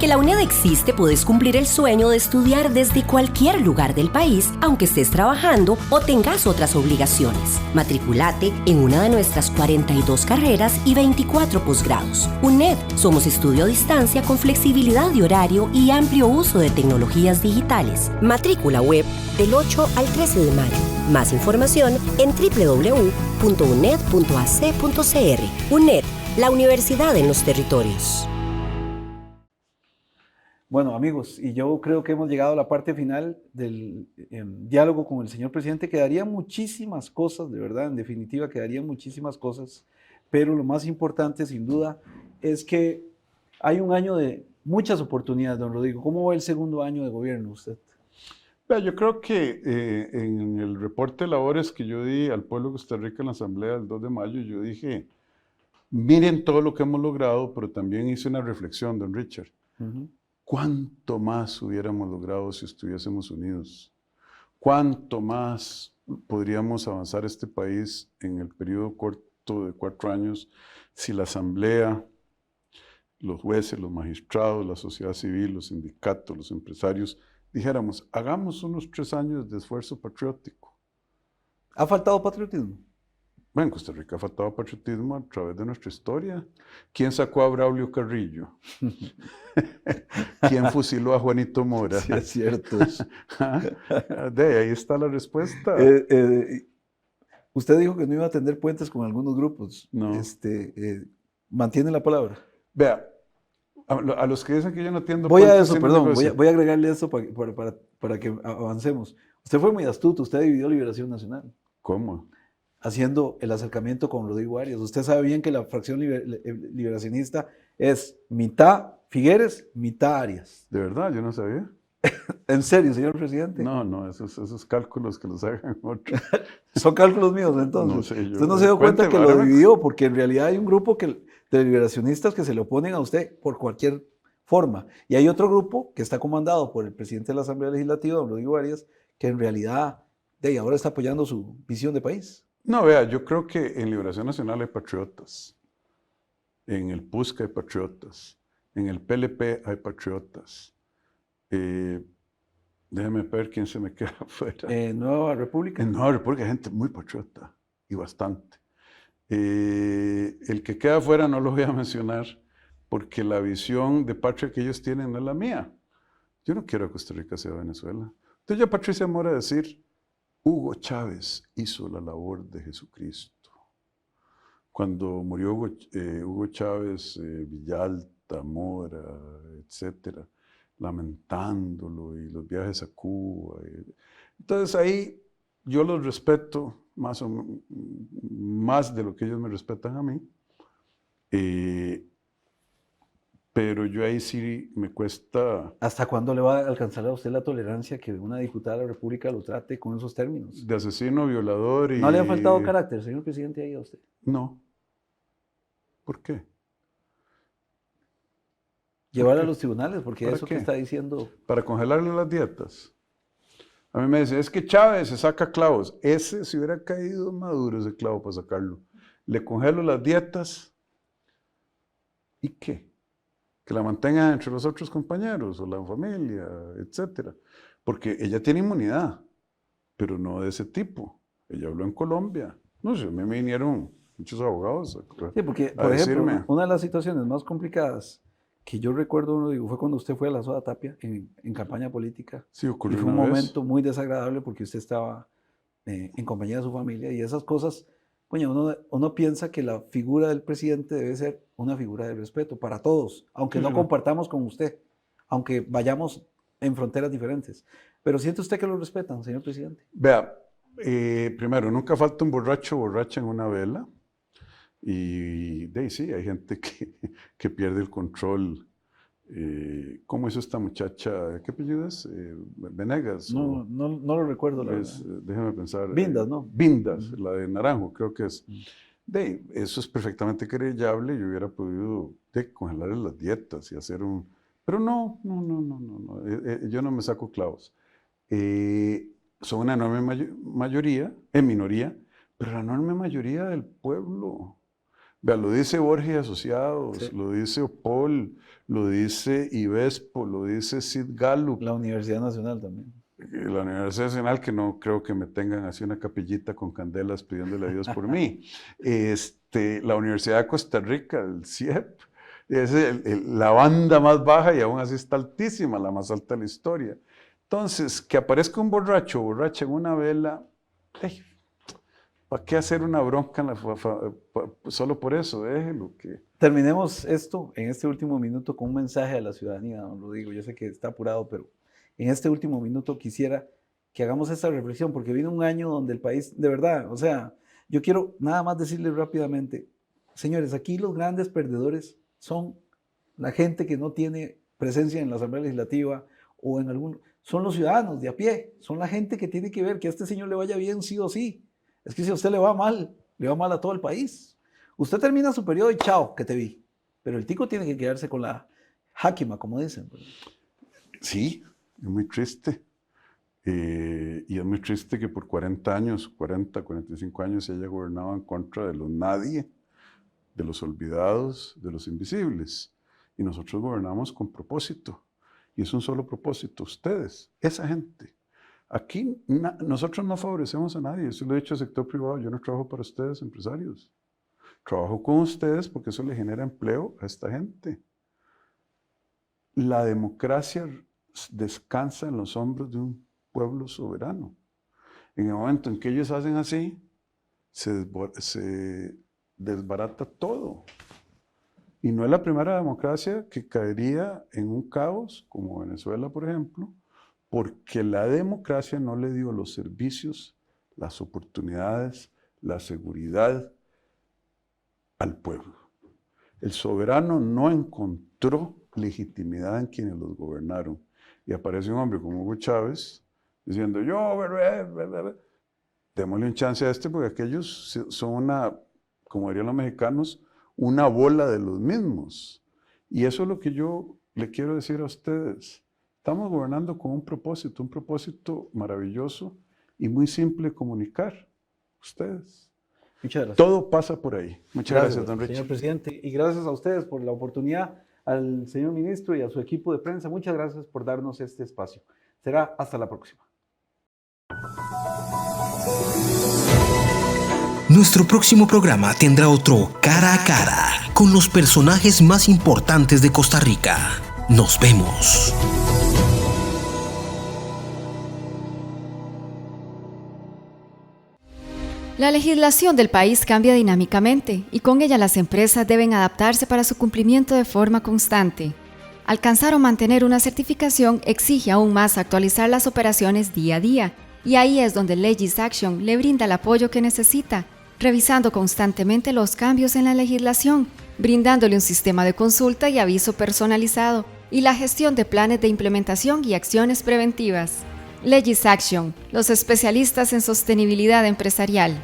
Porque la UNED existe, puedes cumplir el sueño de estudiar desde cualquier lugar del país, aunque estés trabajando o tengas otras obligaciones. Matriculate en una de nuestras 42 carreras y 24 posgrados. UNED, somos estudio a distancia con flexibilidad de horario y amplio uso de tecnologías digitales. Matrícula web del 8 al 13 de mayo. Más información en www.uned.ac.cr. UNED, la universidad en los territorios. Bueno, amigos, y yo creo que hemos llegado a la parte final del diálogo con el señor presidente. Quedarían muchísimas cosas, de verdad, en definitiva, quedarían muchísimas cosas, pero lo más importante, sin duda, es que hay un año de muchas oportunidades, don Rodrigo. ¿Cómo va el segundo año de gobierno usted? Yo creo que en el reporte de labores que yo di al pueblo de Costa Rica en la Asamblea del 2 de mayo, yo dije, miren todo lo que hemos logrado, pero también hice una reflexión, don Richard. ¿Cuánto más hubiéramos logrado si estuviésemos unidos? ¿Cuánto más podríamos avanzar este país en el periodo corto de 4 años si la Asamblea, los jueces, los magistrados, la sociedad civil, los sindicatos, los empresarios, dijéramos, hagamos unos 3 años de esfuerzo patriótico? ¿Ha faltado patriotismo? Bueno, en Costa Rica ha faltado patriotismo a través de nuestra historia. ¿Quién sacó a Braulio Carrillo? ¿Quién fusiló a Juanito Mora? Sí, es cierto. Ahí está la respuesta. Usted dijo que no iba a tender puentes con algunos grupos. No. ¿Mantiene la palabra? Vea, a los que dicen que yo no atiendo voy puentes... a eso, perdón, voy a agregarle eso para que avancemos. Usted fue muy astuto, usted dividió Liberación Nacional. ¿Cómo? Haciendo el acercamiento con Rodrigo Arias. Usted sabe bien que la fracción liberacionista es mitad Figueres, mitad Arias. ¿De verdad? Yo no sabía. ¿En serio, señor presidente? No, esos cálculos que los hagan otros. Son cálculos míos, entonces. No sé, yo... Usted no se dio cuenta que lo dividió, porque en realidad hay un grupo de liberacionistas que se le oponen a usted por cualquier forma. Y hay otro grupo que está comandado por el presidente de la Asamblea Legislativa, don Rodrigo Arias, que en realidad ahora está apoyando su visión de país. No, vea, yo creo que en Liberación Nacional hay patriotas, en el PUSC hay patriotas, en el PLP hay patriotas. Déjeme ver quién se me queda afuera. ¿En Nueva República? En Nueva República hay gente muy patriota, y bastante. El que queda afuera no lo voy a mencionar, porque la visión de patria que ellos tienen no es la mía. Yo no quiero que Costa Rica sea Venezuela. Entonces yo, Patricia Mora, decir... Hugo Chávez hizo la labor de Jesucristo. Cuando murió Hugo Chávez, Villalta, Mora, etcétera, lamentándolo y los viajes a Cuba. Entonces ahí yo los respeto más de lo que ellos me respetan a mí. Pero yo ahí sí me cuesta... ¿Hasta cuándo le va a alcanzar a usted la tolerancia que una diputada de la República lo trate con esos términos? De asesino, violador y... ¿No le ha faltado carácter, señor presidente, ahí a usted? No. ¿Por qué? Llevarla a los tribunales, porque ¿Para eso qué? que está diciendo... Para congelarle las dietas. A mí me dicen, es que Chávez se saca clavos. Ese, si hubiera caído Maduro, ese clavo para sacarlo. Le congelo las dietas. ¿Y qué? Que la mantenga entre los otros compañeros o la familia, etcétera. Porque ella tiene inmunidad, pero no de ese tipo. Ella habló en Colombia. No sé, a mí me vinieron muchos abogados Sí, porque, por ejemplo, una de las situaciones más complicadas que yo recuerdo, fue cuando usted fue a la Soda Tapia en campaña política. Sí, ocurrió y fue un una vez. momento muy desagradable porque usted estaba en compañía de su familia y esas cosas, coño, uno piensa que la figura del presidente debe ser una figura de respeto para todos, aunque no compartamos con usted, aunque vayamos en fronteras diferentes. Pero ¿siente usted que lo respetan, señor presidente? Vea, primero, nunca falta un borracho o borracha en una vela. Y sí, hay gente que pierde el control. ¿Cómo hizo esta muchacha? ¿Qué apellido es? ¿Venegas? No lo recuerdo, la verdad. Déjeme pensar. Vindas, ¿no? Vindas, la de Naranjo, creo que es. Eso es perfectamente querellable. Yo hubiera podido congelarle las dietas y hacer un... Pero no. Yo no me saco clavos. Son una enorme minoría, pero la enorme mayoría del pueblo Vea, lo dice Borges y Asociados, Sí. lo dice Opol, lo dice Ivespo, lo dice Sid Gallup. La Universidad Nacional también. La Universidad Nacional, que no creo que me tengan así una capillita con candelas pidiéndole a Dios por mí. La Universidad de Costa Rica, el CIEP, es la banda más baja y aún así está altísima, la más alta de la historia. Entonces, que aparezca un borracho o borracha en una vela, ¿para qué hacer una bronca solo por eso? Déjelo que... Terminemos esto en este último minuto con un mensaje a la ciudadanía, don Rodrigo. Yo sé que está apurado, pero en este último minuto quisiera que hagamos esta reflexión, porque viene un año donde el país, de verdad, o sea, yo quiero nada más decirles rápidamente, señores, aquí los grandes perdedores son la gente que no tiene presencia en la Asamblea Legislativa o en algún... Son los ciudadanos de a pie, son la gente que tiene que ver que a este señor le vaya bien sí o sí. Es que si a usted le va mal a todo el país. Usted termina su periodo y chao, que te vi. Pero el tico tiene que quedarse con la jáquima, como dicen. Sí, es muy triste. Y es muy triste que por 40 años, 45 años se haya gobernado en contra de los nadie, de los olvidados, de los invisibles. Y nosotros gobernamos con propósito. Y es un solo propósito, ustedes, esa gente. Aquí nosotros no favorecemos a nadie, eso lo he dicho al sector privado, yo no trabajo para ustedes, empresarios. Trabajo con ustedes porque eso le genera empleo a esta gente. La democracia descansa en los hombros de un pueblo soberano. En el momento en que ellos hacen así, se desbarata todo. Y no es la primera democracia que caería en un caos, como Venezuela, por ejemplo, porque la democracia no le dio los servicios, las oportunidades, la seguridad al pueblo. El soberano no encontró legitimidad en quienes los gobernaron. Y aparece un hombre como Hugo Chávez diciendo, démosle un chance a este porque aquellos son una, como dirían los mexicanos, una bola de los mismos. Y eso es lo que yo le quiero decir a ustedes. Estamos gobernando con un propósito maravilloso y muy simple de comunicar. Ustedes. Muchas gracias. Todo pasa por ahí. Muchas gracias, don Richard. Señor presidente, y gracias a ustedes por la oportunidad, al señor ministro y a su equipo de prensa. Muchas gracias por darnos este espacio. Será hasta la próxima. Nuestro próximo programa tendrá otro Cara a Cara con los personajes más importantes de Costa Rica. Nos vemos. La legislación del país cambia dinámicamente y con ella las empresas deben adaptarse para su cumplimiento de forma constante. Alcanzar o mantener una certificación exige aún más actualizar las operaciones día a día, y ahí es donde LegisAction le brinda el apoyo que necesita, revisando constantemente los cambios en la legislación, brindándole un sistema de consulta y aviso personalizado, y la gestión de planes de implementación y acciones preventivas. LegisAction, los especialistas en sostenibilidad empresarial.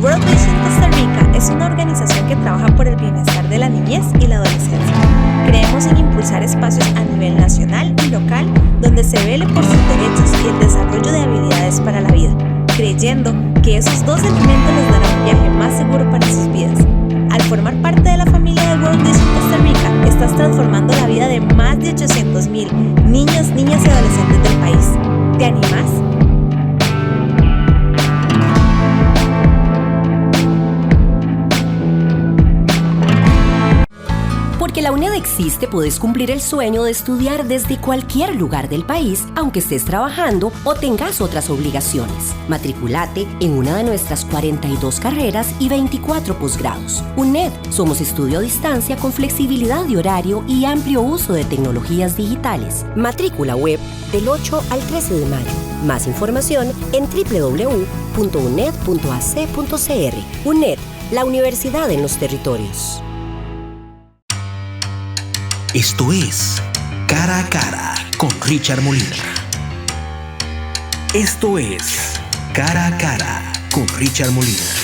World Vision Costa Rica es una organización que trabaja por el bienestar de la niñez y la adolescencia. Creemos en impulsar espacios a nivel nacional y local donde se vele por sus derechos y el desarrollo de habilidades para la vida, creyendo que esos dos elementos les darán un viaje más seguro para sus vidas. Al formar parte de la familia de World Vision Costa Rica, estás transformando la vida de más de 800,000 niños, niñas y adolescentes del país. ¿Te animas? Porque Porque la UNED existe, puedes cumplir el sueño de estudiar desde cualquier lugar del país, aunque estés trabajando o tengas otras obligaciones. Matriculate en una de nuestras 42 carreras y 24 posgrados. UNED, somos estudio a distancia con flexibilidad de horario y amplio uso de tecnologías digitales. Matrícula web del 8 al 13 de mayo. Más información en www.uned.ac.cr. UNED, la universidad en los territorios. Esto es Cara a Cara con Richard Molina. Esto es Cara a Cara con Richard Molina.